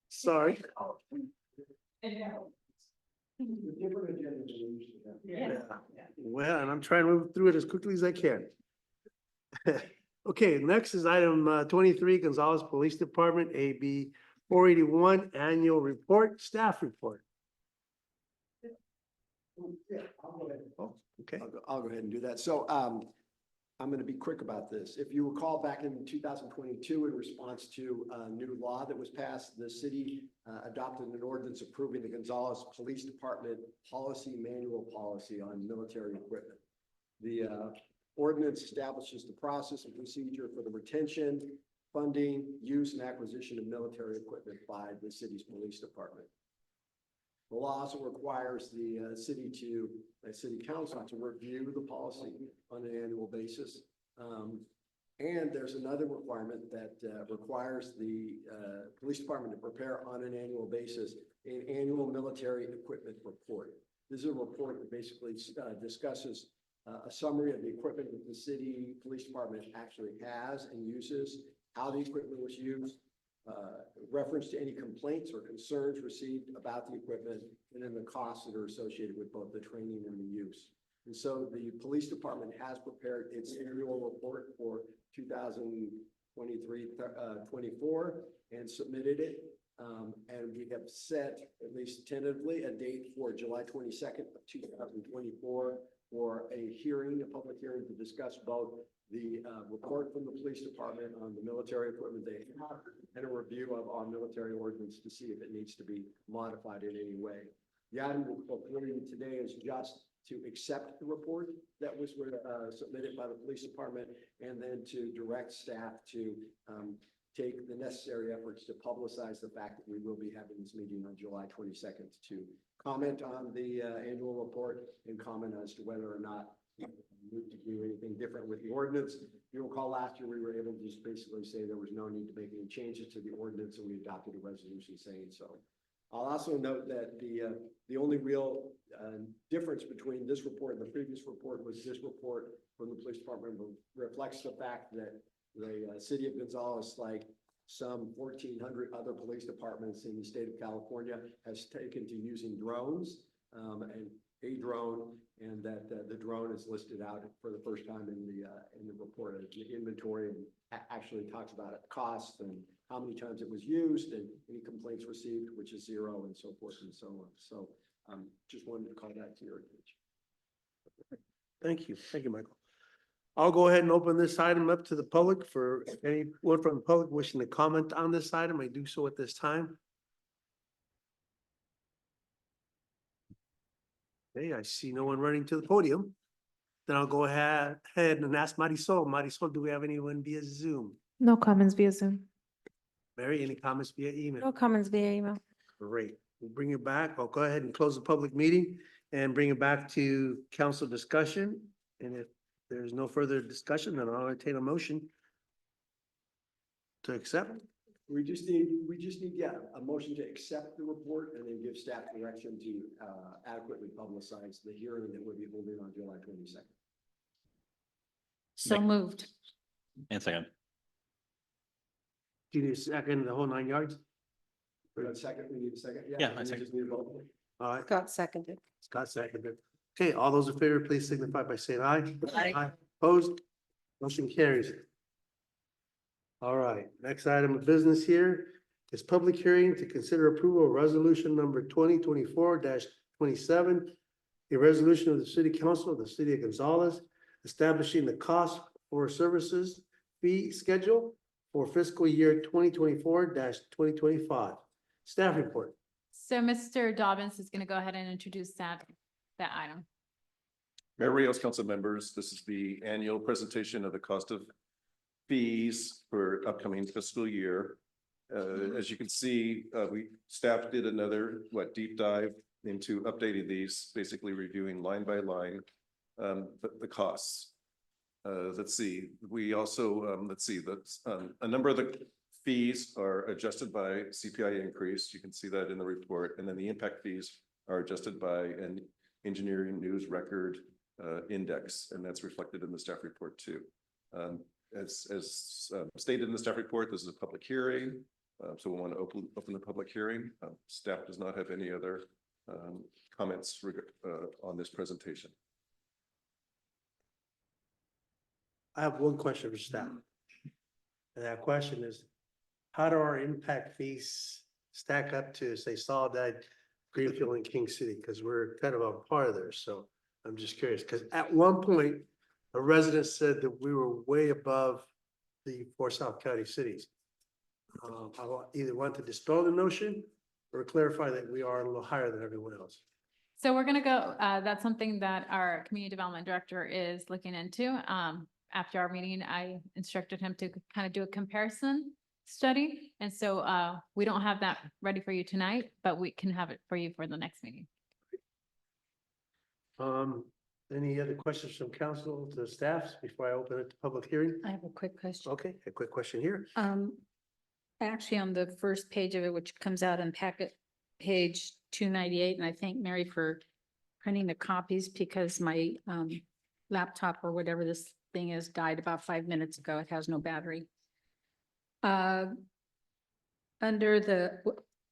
Sorry. Yeah. Well, and I'm trying to move through it as quickly as I can. Okay, next is item 23, Gonzales Police Department, AB 481 Annual Report, Staff Report. Oh, okay. I'll go ahead and do that. So I'm going to be quick about this. If you recall back in 2022, in response to a new law that was passed, the city adopted an ordinance approving the Gonzales Police Department manual policy on military equipment. The ordinance establishes the process and procedure for the retention, funding, use, and acquisition of military equipment by the city's police department. The law also requires the city council to review the policy on an annual basis. And there's another requirement that requires the police department to prepare on an annual basis an annual military equipment report. This is a report that basically discusses a summary of the equipment that the city police department actually has and uses, how the equipment was used, reference to any complaints or concerns received about the equipment, and then the costs that are associated with both the training and the use. And so the police department has prepared its annual report for 2023-24 and submitted it. And we have set, at least tentatively, a date for July 22nd of 2024 for a hearing, a public hearing to discuss both the report from the police department on the military equipment they have and a review of our military ordinance to see if it needs to be modified in any way. The item before you today is just to accept the report that was submitted by the police department and then to direct staff to take the necessary efforts to publicize the fact that we will be having this meeting on July 22nd to comment on the annual report and comment as to whether or not we need to do anything different with the ordinance. You'll recall last year we were able to just basically say there was no need to make any changes to the ordinance, and we adopted a resolution saying so. I'll also note that the only real difference between this report and the previous report was this report from the police department reflects the fact that the city of Gonzales, like some 1,400 other police departments in the state of California, has taken to using drones and a drone, and that the drone is listed out for the first time in the report. The inventory and actually talks about it, costs and how many times it was used and any complaints received, which is 0, and so forth and so on. So just wanted to call that to your attention. Thank you. Thank you, Michael. I'll go ahead and open this item up to the public for anyone from the public wishing to comment on this item. I do so at this time. Okay, I see no one running to the podium. Then I'll go ahead and ask Marisol. Marisol, do we have anyone via Zoom? No comments via Zoom. Mary, any comments via email? No comments via email. Great. We'll bring it back. I'll go ahead and close the public meeting and bring it back to council discussion. And if there's no further discussion, then I'll entertain a motion to accept. We just need, yeah, a motion to accept the report and then give staff direction to adequately publicize the hearing that we'll be holding on July 22nd. So moved. And second. Do you need a second, the whole 9 yards? We need a second, we need a second? Yeah, I we second. just need a vote. All right, Scott seconded. Scott seconded. Okay, all those in favor, please signify by saying aye. Aye. Opposed? Motion carries. All right, next item of business here is public hearing to consider approval of resolution number 2024-27. A resolution of the city council of the city of Gonzales establishing the cost for services fee schedule for fiscal year 2024-2025. Staff report. So Mr. Dobbins is gonna go ahead and introduce that item. Mayor Rios, council members, this is the annual presentation of the cost of fees for upcoming fiscal year. As you can see, staff did another, deep dive into updating these, basically reviewing line by line, the costs. Let's see, we also, a number of the fees are adjusted by CPI increase. You can see that in the report. And then the impact fees are adjusted by an engineering news record index, and that's reflected in the staff report too. As stated in the staff report, this is a public hearing, so we want to open the public hearing. Staff does not have any other comments on this presentation. I have one question for staff. And that question is, how do our impact fees stack up to, say, Soledad, Greenfield, and King City? Because we're kind of a part of there, so I'm just curious, because at one point, a resident said that we were way above the 4 South County cities. I either want to dispel the notion or clarify that we are a little higher than everyone else. So we're gonna go, that's something that our community development director is looking into. After our meeting, I instructed him to kind of do a comparison study. And so we don't have that ready for you tonight, but we can have it for you for the next meeting. Any other questions from council to staff before I open it to public hearing? I have a quick question. Okay, a quick question here. Actually, on the first page of it, which comes out in packet page 298, and I thank Mary for printing the copies because my laptop or whatever this thing is died about 5 minutes ago. It has no battery. Under the,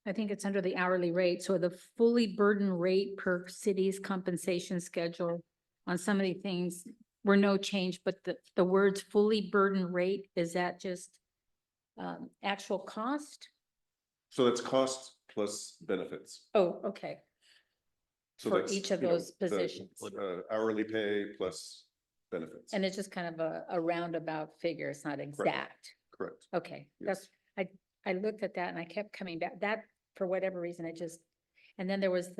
I think it's under the hourly rate. So the fully burdened rate per city's compensation schedule on some of the things were no change, but the words fully burdened rate, is that just actual cost? So that's cost plus benefits. Oh, okay. So For that's, each of you know, those the, positions. Hourly pay plus benefits. And it's just kind of a roundabout figure. It's not exact. Correct. Okay, Yes. that's, I looked at that and I kept coming back. That, for whatever reason, it just, and then there was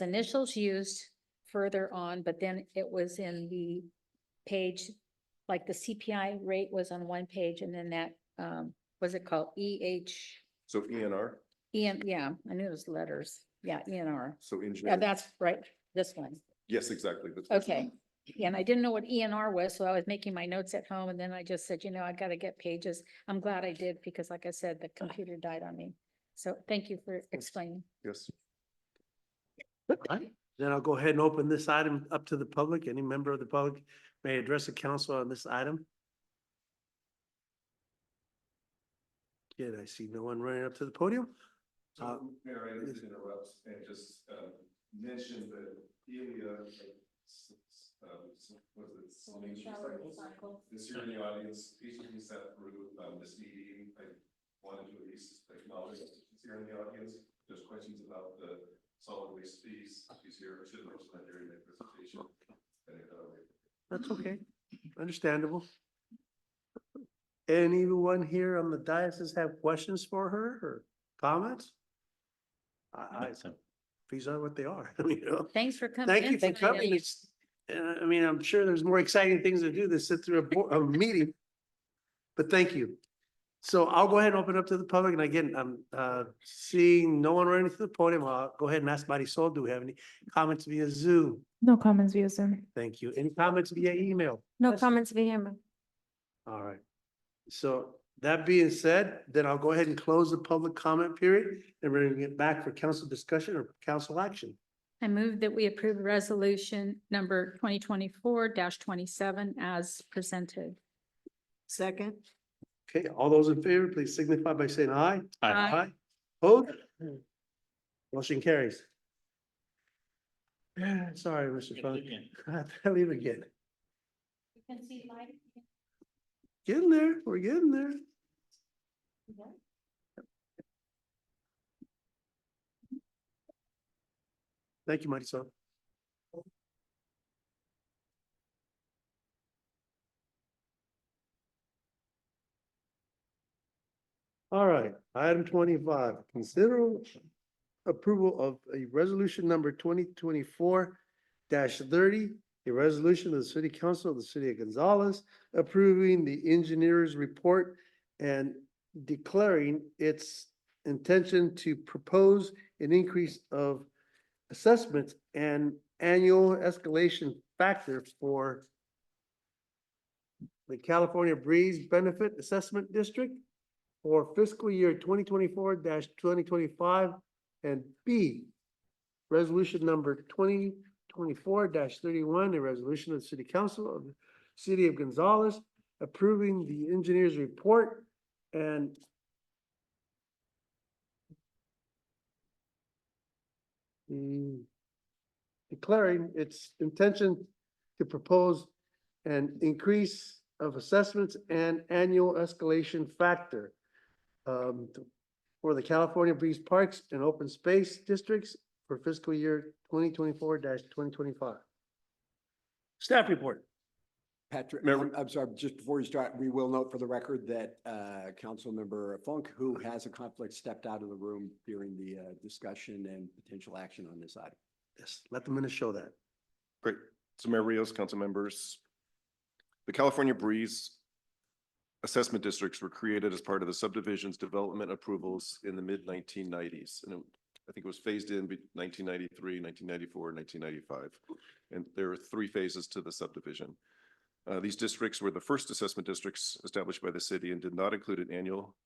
initials used further on, but then it was in the page, like the CPI rate was on one page and then that, what's it called? So ENR, yeah, I knew it was letters. Yeah, ENR. so Yeah, engineer. that's right, this one. Yes, exactly. That's- Okay. Yeah, and I didn't know what ENR was, so I was making my notes at home and then I just said, I gotta get pages. I'm glad I did because like I said, the computer died on me. So thank you for explaining. Yes. Right. Then I'll go ahead and open this item up to the public. Any member of the public may address the council on this item. Again, I see no one running up to the podium. So, Mayor, I need to interrupt and just mention that Delia, was it Celine Recycles? This year in the audience, patiently sat through this meeting. I wanted to at least acknowledge that she's here in the audience. There's questions about the solid waste fees. She's here. I should have mentioned that during the presentation. That's okay. Understandable. Anyone here on the diocese have questions for her or comments? These are what they are, you know? Thanks for coming. Thank you in for tonight, coming. Eddie. It's, I mean, I'm sure there's more exciting things to do than sit through a meeting. But thank you. So I'll go ahead and open up to the public. And again, I'm seeing no one running to the podium. I'll go ahead and ask Marisol, do we have any comments via Zoom? No comments via Zoom. Thank you. Any comments via email? No comments via email. All right. So that being said, then I'll go ahead and close the public comment period and we're gonna get back for council discussion or council action. I move that we approve resolution number 2024-27 as presented. Second. Okay, all those in favor, please signify by saying aye. Aye. Opposed? Motion carries. Sorry, Mr. Funk. I leave again. You can see light. Getting there, we're getting there. Thank you, Marisol. All right, item 25, consider approval of a resolution number 2024-30, a resolution of the City Council of the City of Gonzales approving the engineer's report and declaring its intention to propose an increase of assessments and annual escalation factor for the California Breeze Benefit Assessment District for fiscal year 2024-2025, and B, resolution number 2024-31, a resolution of the City Council of the City of Gonzales approving the engineer's report and declaring its intention to propose an increase of assessments and annual escalation factor for the California Breeze Parks and Open Space Districts for fiscal year 2024-2025. Staff report. Patrick, Member- I'm sorry, just before you start, we will note for the record that Councilmember Funk, who has a conflict, stepped out of the room during the discussion and potential action on this item. Yes, let the minutes show that. Great. So Mayor Rios, council members, the California Breeze assessment districts were created as part of the subdivisions development approvals in the mid-1990s. And I think it was phased in 1993, 1994, 1995. And there are 3 phases to the subdivision. These districts were the first assessment districts established by the city and did not include an annual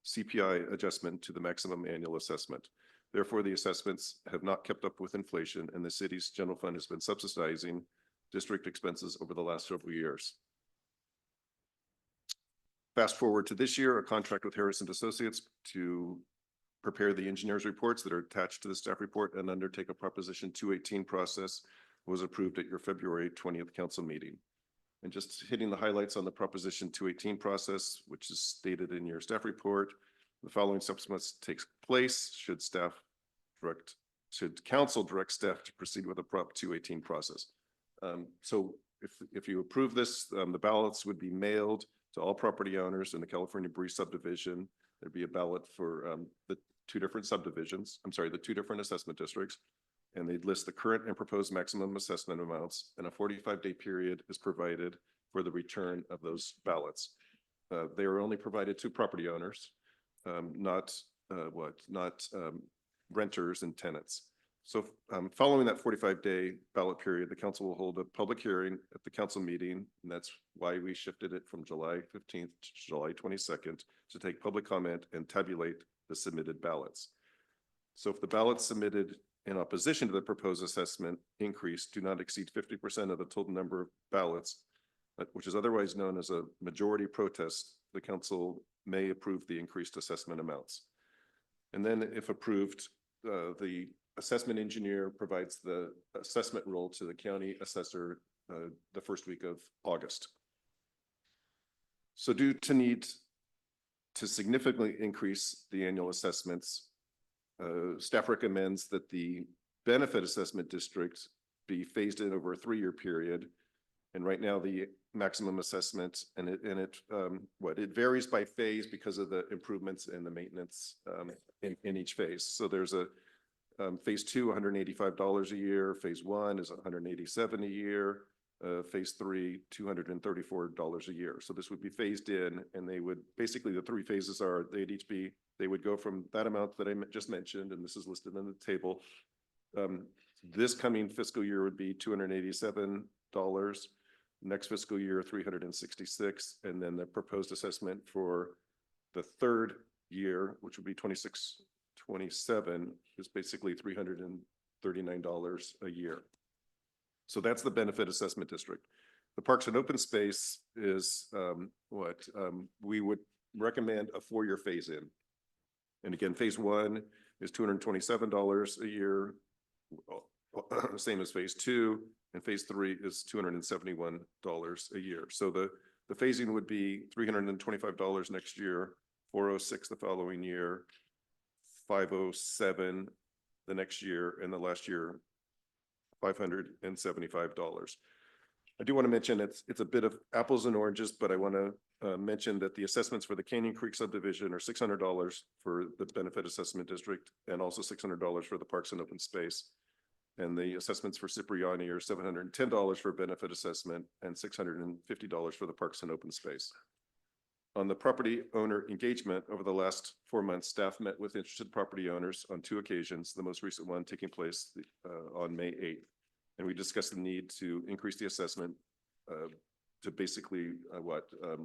CPI adjustment to the maximum annual assessment. Therefore, the assessments have not kept up with inflation and the city's general fund has been subsidizing district expenses over the last several years. Fast forward to this year, a contract with Harrison Associates to prepare the engineer's reports that are attached to the staff report and undertake a Proposition 218 process was approved at your February 20th council meeting. And just hitting the highlights on the Proposition 218 process, which is stated in your staff report, the following subsequence takes place should council direct staff to proceed with a Prop 218 process. So if you approve this, the ballots would be mailed to all property owners in the California Breeze subdivision. There'd be a ballot for the 2 different subdivisions, the 2 different assessment districts. And they'd list the current and proposed maximum assessment amounts, and a 45-day period is provided for the return of those ballots. They are only provided to property owners, not renters and tenants. So following that 45-day ballot period, the council will hold a public hearing at the council meeting, and that's why we shifted it from July 15th to July 22nd to take public comment and tabulate the submitted ballots. So if the ballots submitted in opposition to the proposed assessment increase do not exceed 50% of the total number of ballots, which is otherwise known as a majority protest, the council may approve the increased assessment amounts. And then if approved, the assessment engineer provides the assessment roll to the county assessor the first week of August. So due to need to significantly increase the annual assessments, staff recommends that the benefit assessment district be phased in over a 3-year period. And right now the maximum assessment it varies by phase because of the improvements and the maintenance in each phase. So there's a Phase two, $185 a year. Phase one is $187 a year. Phase three, $234 a year. So this would be phased in, and they would, basically the three phases are, they would go from that amount that I just mentioned, and this is listed on the table. This coming fiscal year would be $287. Next fiscal year, $366, and then the proposed assessment for the third year, which would be 26-27, is basically $339 a year. So that's the benefit assessment district. The Parks and Open Space is we would recommend a 4-year phase in. And again, phase one is $227 a year, same as phase two, and phase three is $271 a year. So the phasing would be $325 next year, $406 the following year, $507 the next year, and the last year, $575. I do want to mention it's a bit of apples and oranges, but I want to mention that the assessments for the Canyon Creek subdivision are $600 for the benefit assessment district, and also $600 for the Parks and Open Space. And the assessments for Cipriani are $710 for benefit assessment and $650 for the Parks and Open Space. On the property owner engagement, over the last 4 months, staff met with interested property owners on 2 occasions, the most recent one taking place on May 8th. And we discussed the need to increase the assessment to basically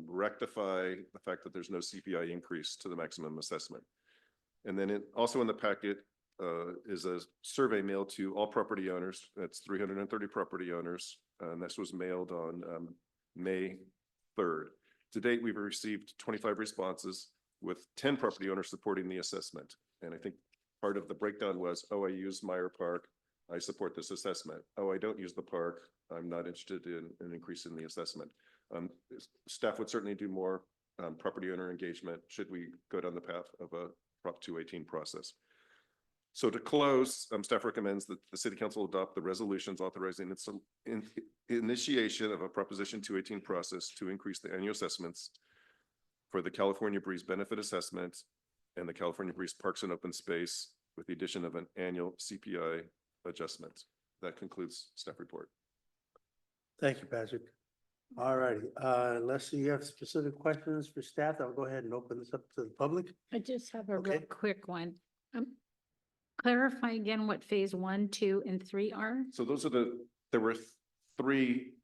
rectify the fact that there's no CPI increase to the maximum assessment. And then also in the packet is a survey mailed to all property owners. That's 330 property owners. And this was mailed on May 3rd. To date, we've received 25 responses with 10 property owners supporting the assessment. And I think part of the breakdown was, oh, I use Meyer Park, I support this assessment. Oh, I don't use the park, I'm not interested in increasing the assessment. Staff would certainly do more property owner engagement should we go down the path of a Prop 218 process. So to close, staff recommends that the City Council adopt the resolutions authorizing its initiation of a Proposition 218 process to increase the annual assessments for the California Breeze Benefit Assessment and the California Breeze Parks and Open Space, with the addition of an annual CPI adjustment. That concludes staff report. Thank you, Patrick. All righty, unless you have specific questions for staff, I'll go ahead and open this up to the public. I just have a real Okay. quick one. Clarify again what phase 1, 2, and 3 are. So those are there were three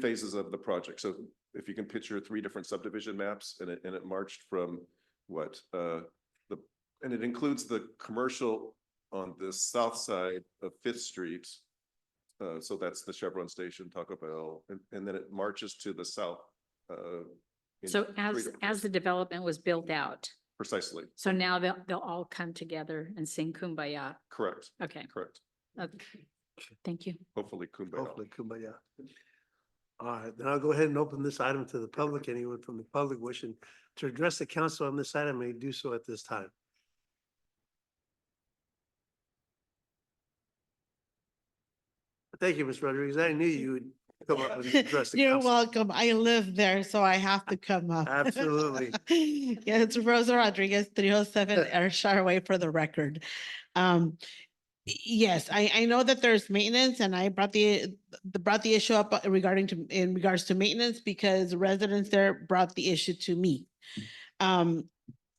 phases of the project. So if you can picture 3 different subdivision maps, and it marched from and it includes the commercial on the south side of 5th Street. So that's the Chevron station, Taco Bell, and then it marches to the south. So as the development was built out. Precisely. So now they'll all come together and sing Kumbaya. Correct. Okay. Correct. Okay. Thank you. Hopefully Kumbaya. Hopefully, kumbaya. All right, then I'll go ahead and open this item to the public. Anyone from the public wishing to address the council on this item may do so at this time. Thank you, Ms. Rodriguez. I knew you would come up and address the You're council. welcome. I live there, so I have to come up. Absolutely. Yeah, it's Rosa Rodriguez, 307 Ayrshire Way for the record. Yes, I know that there's maintenance, and I brought the issue up in regards to maintenance because residents there brought the issue to me.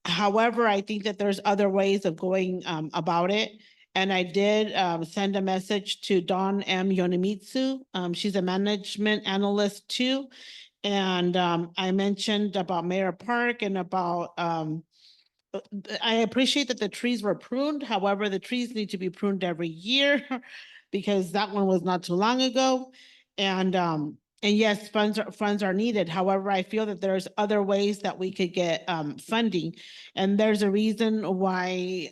However, I think that there's other ways of going about it. And I did send a message to Dawn M. Yonemitsu. She's a management analyst too. And I mentioned about Mayor Park and about, I appreciate that the trees were pruned. However, the trees need to be pruned every year because that one was not too long ago. And yes, funds are needed. However, I feel that there's other ways that we could get funding. And there's a reason why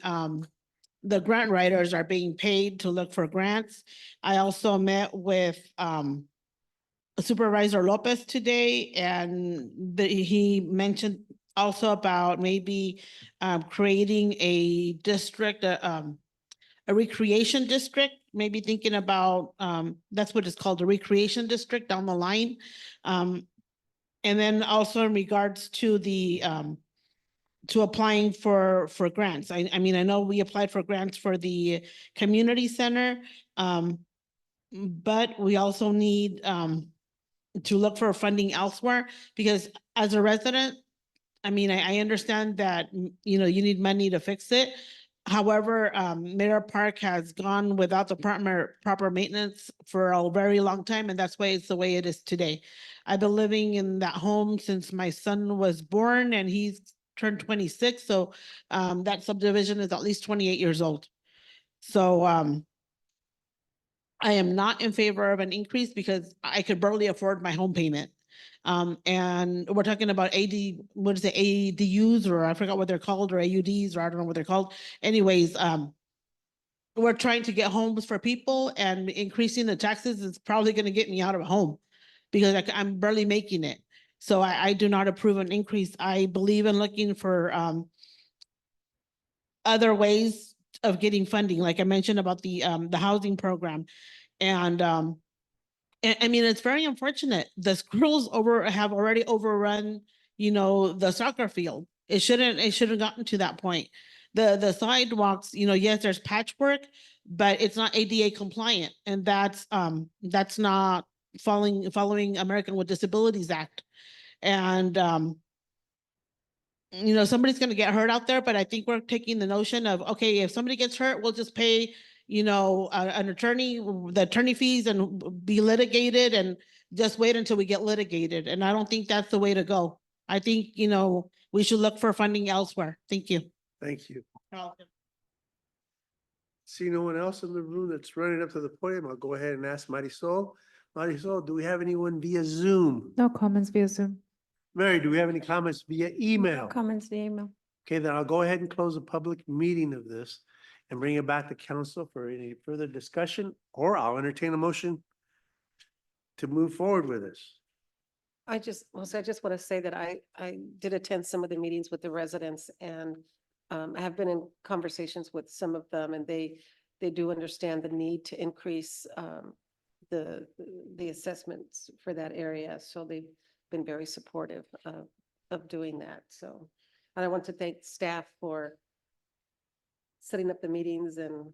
the grant writers are being paid to look for grants. I also met with Supervisor Lopez today, and he mentioned also about maybe creating a district, a recreation district, maybe thinking about, that's what it's called, a recreation district down the line. And then also in regards to the to applying for grants. I mean, I know we applied for grants for the community center. But we also need to look for funding elsewhere, because as a resident, I mean, I understand that, you know, you need money to fix it. However, Mirror Park has gone without the proper maintenance for a very long time, and that's why it's the way it is today. I've been living in that home since my son was born, and he's turned 26, so that subdivision is at least 28 years old. So I am not in favor of an increase because I could barely afford my home payment. And we're talking about what is it, ADUs, or I forgot what they're called, or AUDs, or I don't know what they're called. Anyways, we're trying to get homes for people, and increasing the taxes is probably gonna get me out of a home because I'm barely making it. So I do not approve an increase. I believe in looking for other ways of getting funding, like I mentioned about the housing program. And I mean, it's very unfortunate. The squirrels have already overrun, you know, the soccer field. It shouldn't have gotten to that point. The sidewalks, you know, yes, there's patchwork, but it's not ADA compliant, and that's not following American with Disabilities Act. And you know, somebody's gonna get hurt out there, but I think we're taking the notion of, okay, if somebody gets hurt, we'll just pay, you know, an attorney, the attorney fees, and be litigated, and just wait until we get litigated. And I don't think that's the way to go. I think, you know, we should look for funding elsewhere. Thank you. Thank you. See no one else in the room that's running up to the podium, I'll go ahead and ask Marisol. Marisol, do we have anyone via Zoom? No comments via Zoom. Mary, do we have any comments via email? Comments via email. Okay, then I'll go ahead and close the public meeting of this and bring it back to council for any further discussion, or I'll entertain a motion to move forward with this. I just want to say that I did attend some of the meetings with the residents, and I have been in conversations with some of them, and they do understand the need to increase the assessments for that area. So they've been very supportive of doing that. So, and I want to thank staff for setting up the meetings and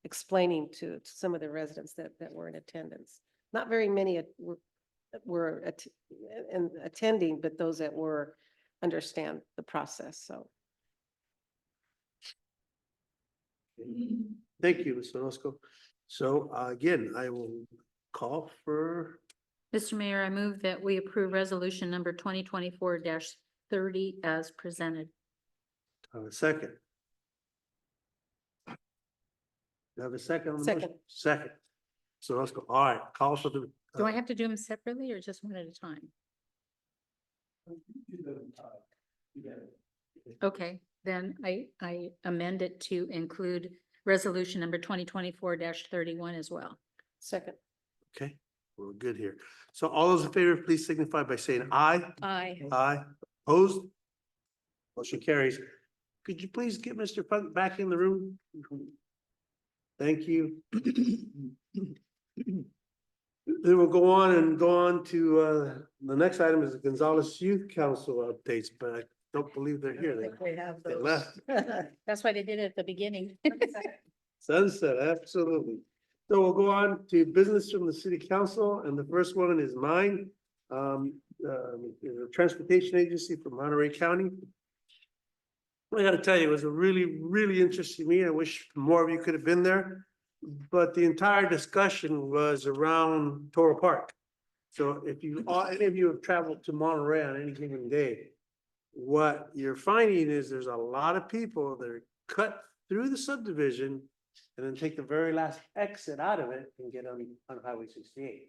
explaining to some of the residents that were in attendance. Not very many were attending, but those that were understand the process. So. Thank you, Ms. Orozco. So again, I will call for, Mr. Mayor, I move that we approve resolution number 2024-30 as presented. a second. You have a second on the motion? Second. Second. So let's go. All right, call for the. Do I have to do them separately or just one at a time? Okay, then I amend it to include resolution number 2024-31 as well. Second. Okay, we're good here. So all those in favor, please signify by saying aye. Aye. Aye. Opposed? Motion carries. Could you please get Mr. Funk back in the room? Thank you. Then we'll go on to the next item is the Gonzalez Youth Council updates, but I don't believe they're here. We have They those. left. That's why they did it at the beginning. Sunset, absolutely. So we'll go on to business from the city council, and the first one is mine. The Transportation Agency for Monterey County. I gotta tell you, it was a really, really interesting meeting. I wish more of you could have been there. But the entire discussion was around Toro Park. So if any of you have traveled to Monterey on any given day, what you're finding is there's a lot of people that are cut through the subdivision and then take the very last exit out of it and get on Highway 68.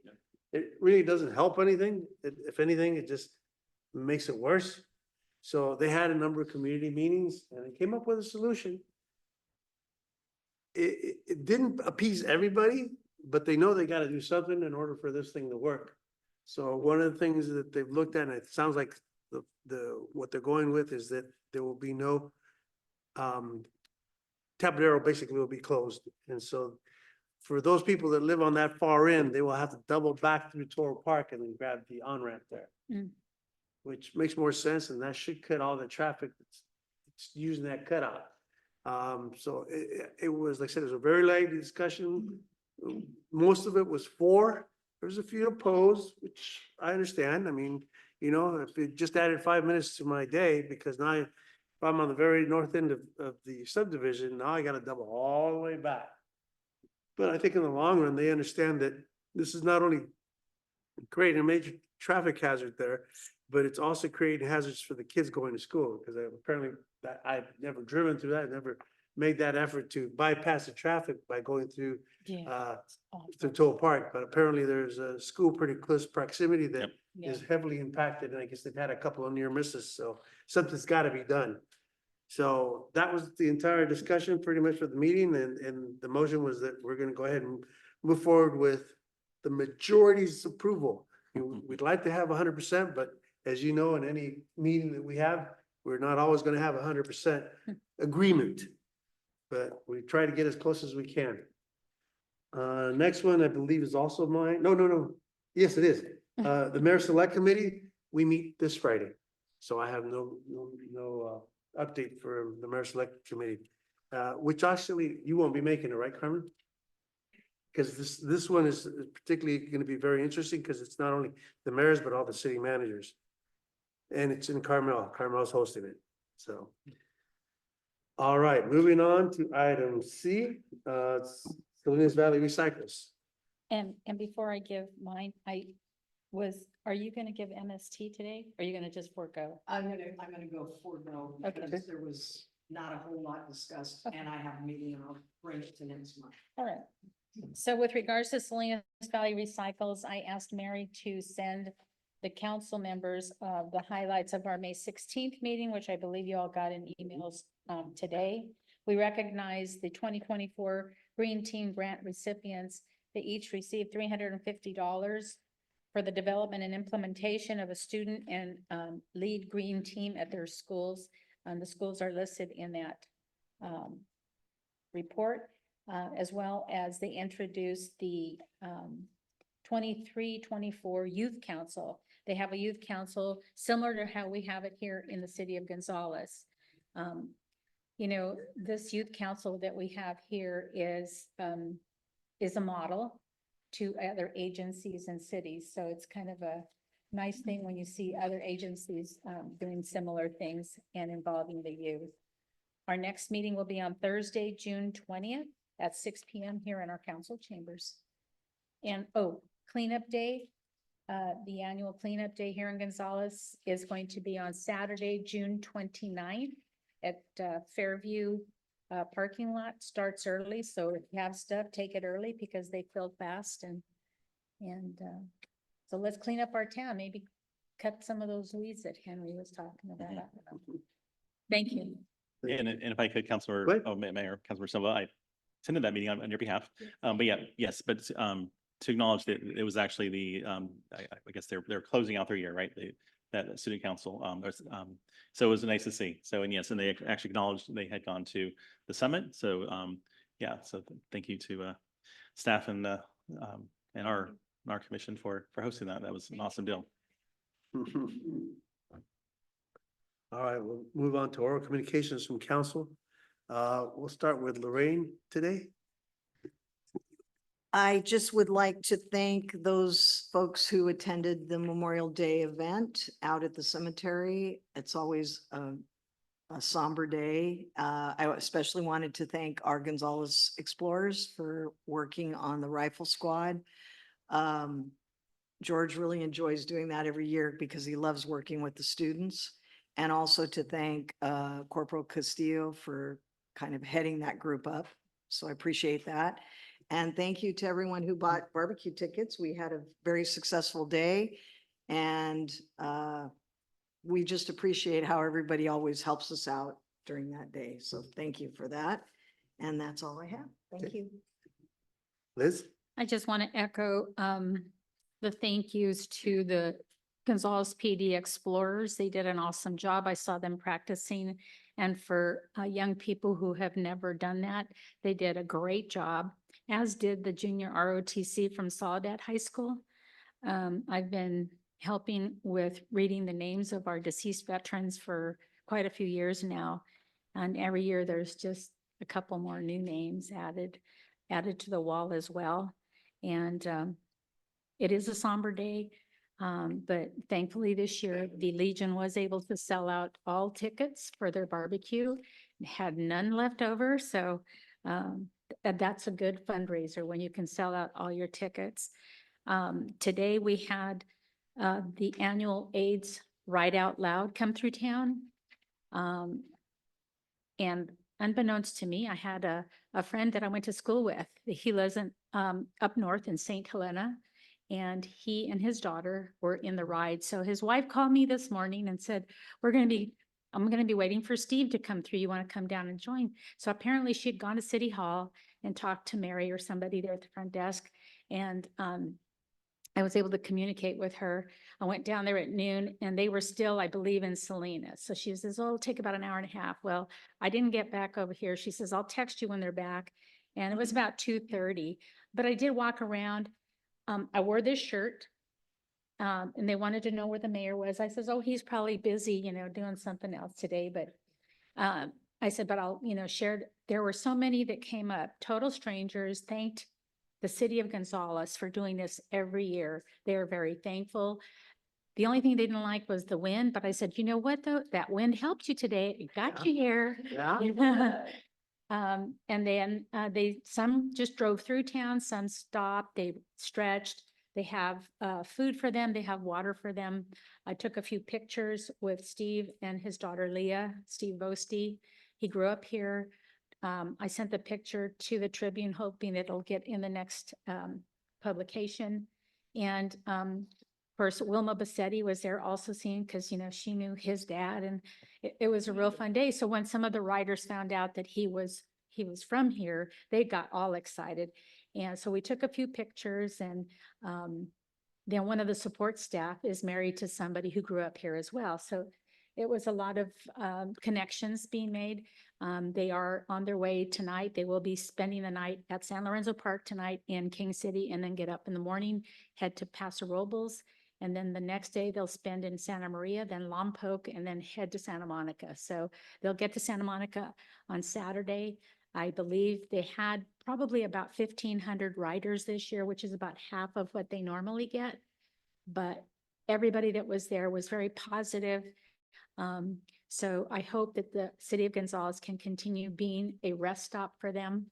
It really doesn't help anything. If anything, it just makes it worse. So they had a number of community meetings and they came up with a solution. It didn't appease everybody, but they know they got to do something in order for this thing to work. So one of the things that they've looked at, and it sounds like what they're going with is that there will be no Tapadero basically will be closed. And so for those people that live on that far end, they will have to double back through Toro Park and then grab the on-ramp there. Which makes more sense, and that should cut all the traffic that's using that cutout. So it was, like I said, it was a very lively discussion. Most of it was for, there was a few opposed, which I understand. I mean, you know, if it just added 5 minutes to my day, because now if I'm on the very north end of the subdivision, now I gotta double all the way back. But I think in the long run, they understand that this is not only creating a major traffic hazard there, but it's also creating hazards for the kids going to school, because apparently that I've never driven through that, never made that effort to bypass the traffic by going through through Toll Park, but apparently there's a school pretty close proximity that is heavily impacted, and I guess they've had a couple of near misses, so something's gotta be done. So that was the entire discussion pretty much for the meeting, and the motion was that we're gonna go ahead and move forward with the majority's approval. We'd like to have 100%, but as you know, in any meeting that we have, we're not always gonna have 100% agreement. But we try to get as close as we can. Next one, I believe, is also mine. No. Yes, it is. The Mayor Select Committee, we meet this Friday. So I have no update for the Mayor Select Committee. Which actually, you won't be making it, right, Carmen? Because this one is particularly gonna be very interesting, because it's not only the mayors, but all the city managers. And it's in Carmel. Carmel's hosting it, so. All right, moving on to item C, Salinas Valley Recycles. And before I give mine, are you gonna give MST today? Or are you gonna just forego? I'm gonna go forego Okay. because there was not a whole lot discussed, and I have a meeting, and I'll bring it to next month. All right. So with regards to Salinas Valley Recycles, I asked Mary to send the council members the highlights of our May 16th meeting, which I believe you all got in emails today. We recognize the 2024 Green Team Grant recipients. They each received $350 for the development and implementation of a student and lead green team at their schools. The schools are listed in that report, as well as they introduced the 23-24 Youth Council. They have a youth council similar to how we have it here in the city of Gonzales. You know, this youth council that we have here is a model to other agencies and cities. So it's kind of a nice thing when you see other agencies doing similar things and involving the youth. Our next meeting will be on Thursday, June 20th at 6 p.m. here in our council chambers. And cleanup day, the annual cleanup day here in Gonzales is going to be on Saturday, June 29th at Fairview parking lot. Starts early, so if you have stuff, take it early because they fill fast, and so let's clean up our town. Maybe cut some of those weeds that Henry was talking about. Thank you. And if I could, Councilor, Mayor, Councilor Silva, I attended that meeting on your behalf. But to acknowledge that it was actually the, I guess they're closing out their year, right? That city council, so it was nice to see. So, and yes, and they actually acknowledged they had gone to the summit. So, so thank you to staff and our commission for hosting that. That was an awesome deal. All right, we'll move on to oral communications from council. We'll start with Lorraine today. I just would like to thank those folks who attended the Memorial Day event out at the cemetery. It's always a somber day. I especially wanted to thank our Gonzales Explorers for working on the rifle squad. George really enjoys doing that every year because he loves working with the students. And also to thank Corporal Castillo for kind of heading that group up. So I appreciate that. And thank you to everyone who bought barbecue tickets. We had a very successful day, and we just appreciate how everybody always helps us out during that day. So thank you for that. And that's all I have. Thank you. Liz? I just want to echo the thank yous to the Gonzales PD Explorers. They did an awesome job. I saw them practicing. And for young people who have never done that, they did a great job, as did the junior ROTC from Soledad High School. I've been helping with reading the names of our deceased veterans for quite a few years now. And every year there's just a couple more new names added to the wall as well. And it is a somber day. But thankfully this year, the Legion was able to sell out all tickets for their barbecue, had none left over. So that's a good fundraiser when you can sell out all your tickets. Today we had the annual AIDS Ride Out Loud come through town. And unbeknownst to me, I had a friend that I went to school with. He lives in up north in St. Helena. And he and his daughter were in the ride. So his wife called me this morning and said, I'm going to be waiting for Steve to come through. You want to come down and join? So apparently she'd gone to City Hall and talked to Mary or somebody there at the front desk. And I was able to communicate with her. I went down there at noon and they were still, I believe, in Salinas. So she says, oh, it'll take about an hour and a half. Well, I didn't get back over here. She says, I'll text you when they're back. And it was about 2:30, but I did walk around. I wore this shirt, and they wanted to know where the mayor was. I says, oh, he's probably busy, doing something else today. But I said, but I'll, shared. There were so many that came up, total strangers, thanked the city of Gonzales for doing this every year. They are very thankful. The only thing they didn't like was the wind, but I said, you know what though? That wind helped you today. It got you here. Yeah. And then some just drove through town, some stopped, they stretched, they have food for them, they have water for them. I took a few pictures with Steve and his daughter Leah, Steve Bosti. He grew up here. I sent the picture to the Tribune hoping that it'll get in the next publication. And of course, Wilma Bassetti was there also seeing, because she knew his dad, and it was a real fun day. So when some of the writers found out that he was from here, they got all excited. And so we took a few pictures, and then one of the support staff is married to somebody who grew up here as well. So it was a lot of connections being made. They are on their way tonight. They will be spending the night at San Lorenzo Park tonight in King City, and then get up in the morning, head to Paso Robles. And then the next day they'll spend in Santa Maria, then Lompoc, and then head to Santa Monica. So they'll get to Santa Monica on Saturday. I believe they had probably about 1,500 riders this year, which is about half of what they normally get. But everybody that was there was very positive. So I hope that the city of Gonzales can continue being a rest stop for them.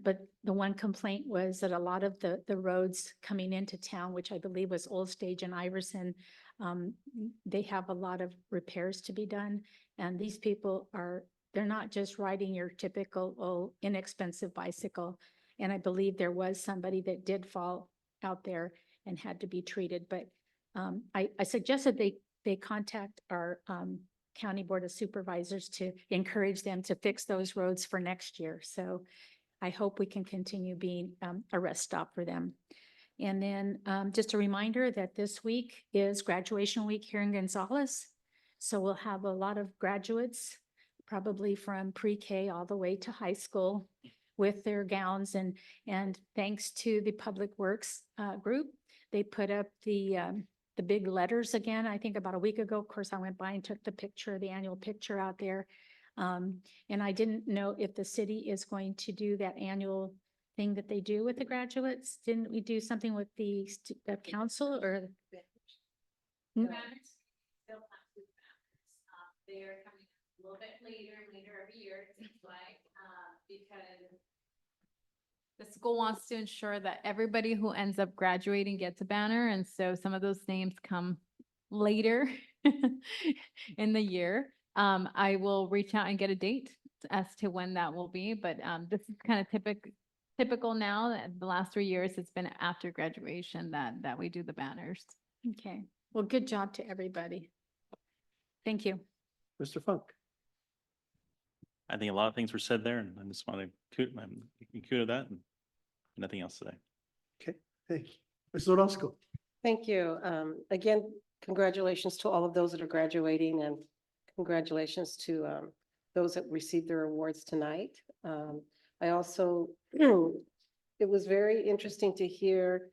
But the one complaint was that a lot of the roads coming into town, which I believe was Old Stage and Iverson, they have a lot of repairs to be done. And these people they're not just riding your typical inexpensive bicycle. And I believe there was somebody that did fall out there and had to be treated. But I suggested they contact our County Board of Supervisors to encourage them to fix those roads for next year. So I hope we can continue being a rest stop for them. And then just a reminder that this week is graduation week here in Gonzales. So we'll have a lot of graduates, probably from pre-K all the way to high school, with their gowns. And thanks to the Public Works group, they put up the big letters again. I think about a week ago. Of course, I went by and took the picture, the annual picture out there. And I didn't know if the city is going to do that annual thing that they do with the graduates. Didn't we do something with the council or? Hmm? They're coming a little bit later every year, it seems like, because the school wants to ensure that everybody who ends up graduating gets a banner. And so some of those names come later in the year. I will reach out and get a date as to when that will be, but this is kind of typical now. That the last 3 years, it's been after graduation that we do the banners. Okay, well, good job to everybody. Thank you. Mr. Funk. I think a lot of things were said there, and I just want to kudo that, and nothing else today. Okay, thank you. Ms. Orozco. Thank you. Again, congratulations to all of those that are graduating, and congratulations to those that received their awards tonight. I also, it was very interesting to hear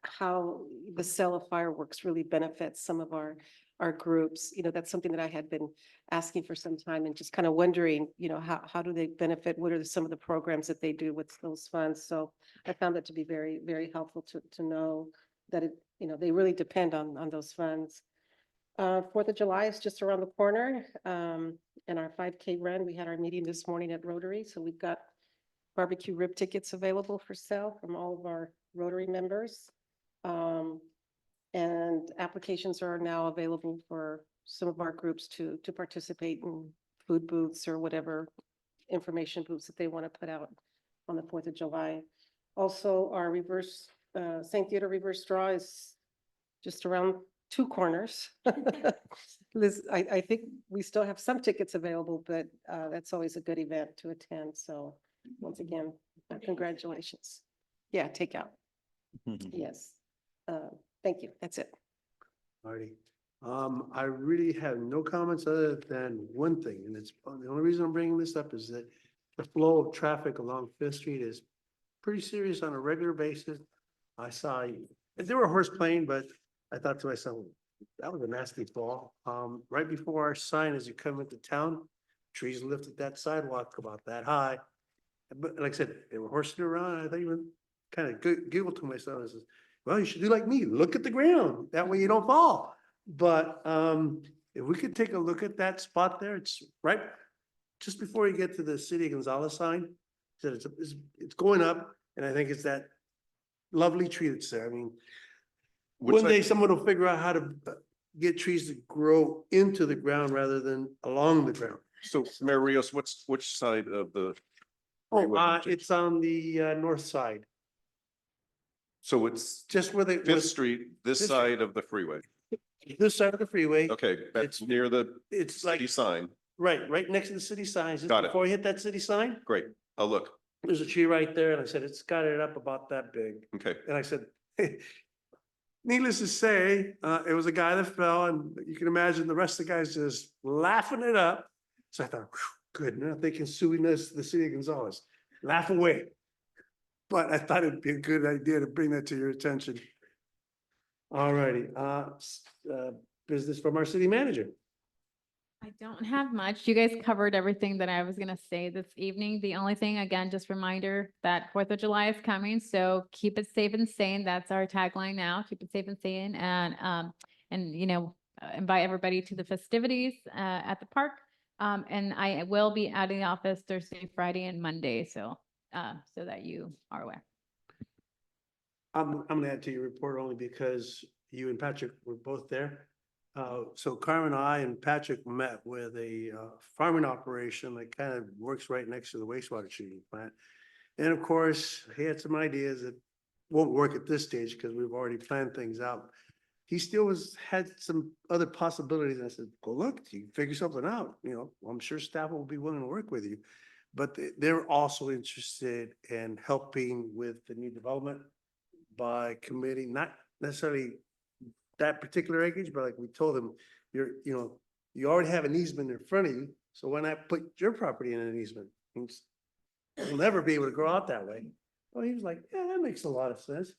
how the sale of fireworks really benefits some of our our groups. You know, that's something that I had been asking for some time and just kind of wondering, you know, how do they benefit? What are some of the programs that they do with those funds? So I found that to be very, very helpful to know that it, you know, they really depend on those funds. 4th of July is just around the corner. And our 5K run, we had our meeting this morning at Rotary. So we've got barbecue rib tickets available for sale from all of our Rotary members. And applications are now available for some of our groups to participate in food booths or whatever information booths that they want to put out on the 4th of July. Also, our St. Theodore reverse draw is just around 2 corners. Liz, I think we still have some tickets available, but that's always a good event to attend. So once again, congratulations. Yeah, takeout. Yes. Thank you. That's it. Alrighty. I really have no comments other than one thing, and it's, the only reason I'm bringing this up is that the flow of traffic along Fifth Street is pretty serious on a regular basis. I saw, there were horse playing, but I thought to myself, that was a nasty fall. Right before our sign, as you come into town, trees lifted that sidewalk about that high. But like I said, they were horsing around, and I thought even kind of giggled to myself and says, well, you should do like me, look at the ground, that way you don't fall. But if we could take a look at that spot there, it's right just before you get to the City of Gonzales sign. Said it's going up, and I think it's that lovely tree that's there. I mean, one day someone will figure out how to get trees to grow into the ground rather than along the ground. So Mayor Rios, which side of the? Oh, it's on the north side, So it's just where the Fifth Street, this Fifth side of the freeway. this side of the freeway. Okay, that's near the It's city like sign. right next to the city signs. Just Got it. before you hit that city sign, Great. I'll look. there's a tree right there, and I said it's got it up about that big. Okay. And I said, needless to say, it was a guy that fell, and you can imagine the rest of the guys just laughing it up. So I thought, "Whew, good, now they can sue this, the City of Gonzales, laugh away." But I thought it'd be a good idea to bring that to your attention. All righty, business from our city manager. I don't have much. You guys covered everything that I was gonna say this evening. The only thing, again, just reminder that 4th of July is coming, so keep it safe and sane. That's our tagline now. Keep it safe and sane, and you know, invite everybody to the festivities at the park. And I will be out of the office Thursday, Friday, and Monday, so that you are aware. I'm gonna add to your report only because you and Patrick were both there. So Carmen, I and Patrick met with a farming operation that kind of works right next to the wastewater treatment plant. And of course, he had some ideas that won't work at this stage because we've already planned things out. He still had some other possibilities. And I said, go look, you can figure something out. You know, I'm sure staff will be willing to work with you. But they're also interested in helping with the new development by committing, not necessarily that particular acreage, but like we told them, you already have an easement in front of you, so why not put your property in an easement? You'll never be able to grow out that way. Well, he was like, yeah, that makes a lot of sense.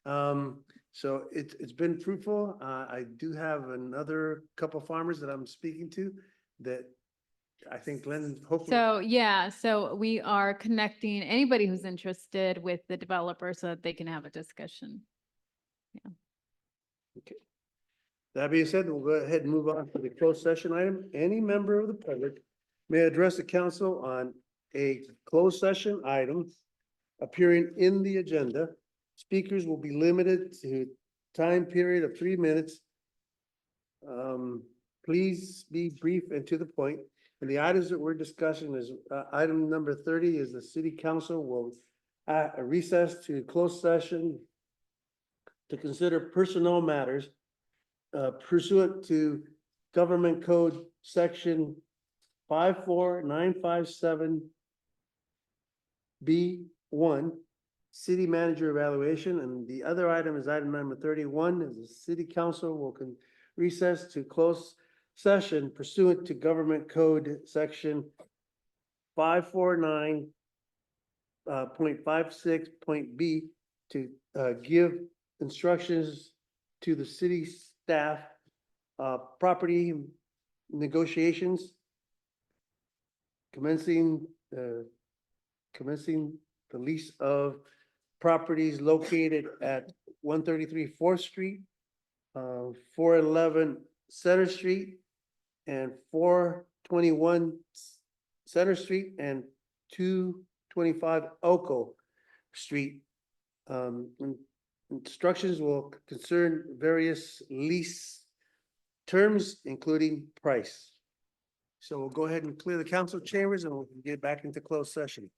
So it's been fruitful. I do have another couple farmers that I'm speaking to that I think Glenn hopefully. So, yeah, so we are connecting anybody who's interested with the developer so that they can have a discussion. Yeah. Okay. That being said, we'll go ahead and move on to the closed session item. Any member of the public may address the council on a closed session item appearing in the agenda. Speakers will be limited to time period of 3 minutes. Please be brief and to the point. And the items that we're discussing is item number 30 is the city council will recess to closed session to consider personnel matters pursuant to Government Code Section 54957 B1, City Manager Evaluation. And the other item is item number 31 is the city council will recess to close session pursuant to Government Code Section 549.56.B to give instructions to the city staff property negotiations. Commencing the lease of properties located at 133 4th Street, 411 Center Street, and 421 Center Street, and 225 Elko Street. Instructions will concern various lease terms, including price. So we'll go ahead and clear the council chambers and we'll get back into closed session.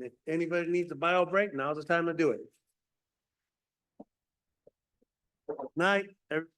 If anybody needs a bio break, now's the time to do it. Night, everybody.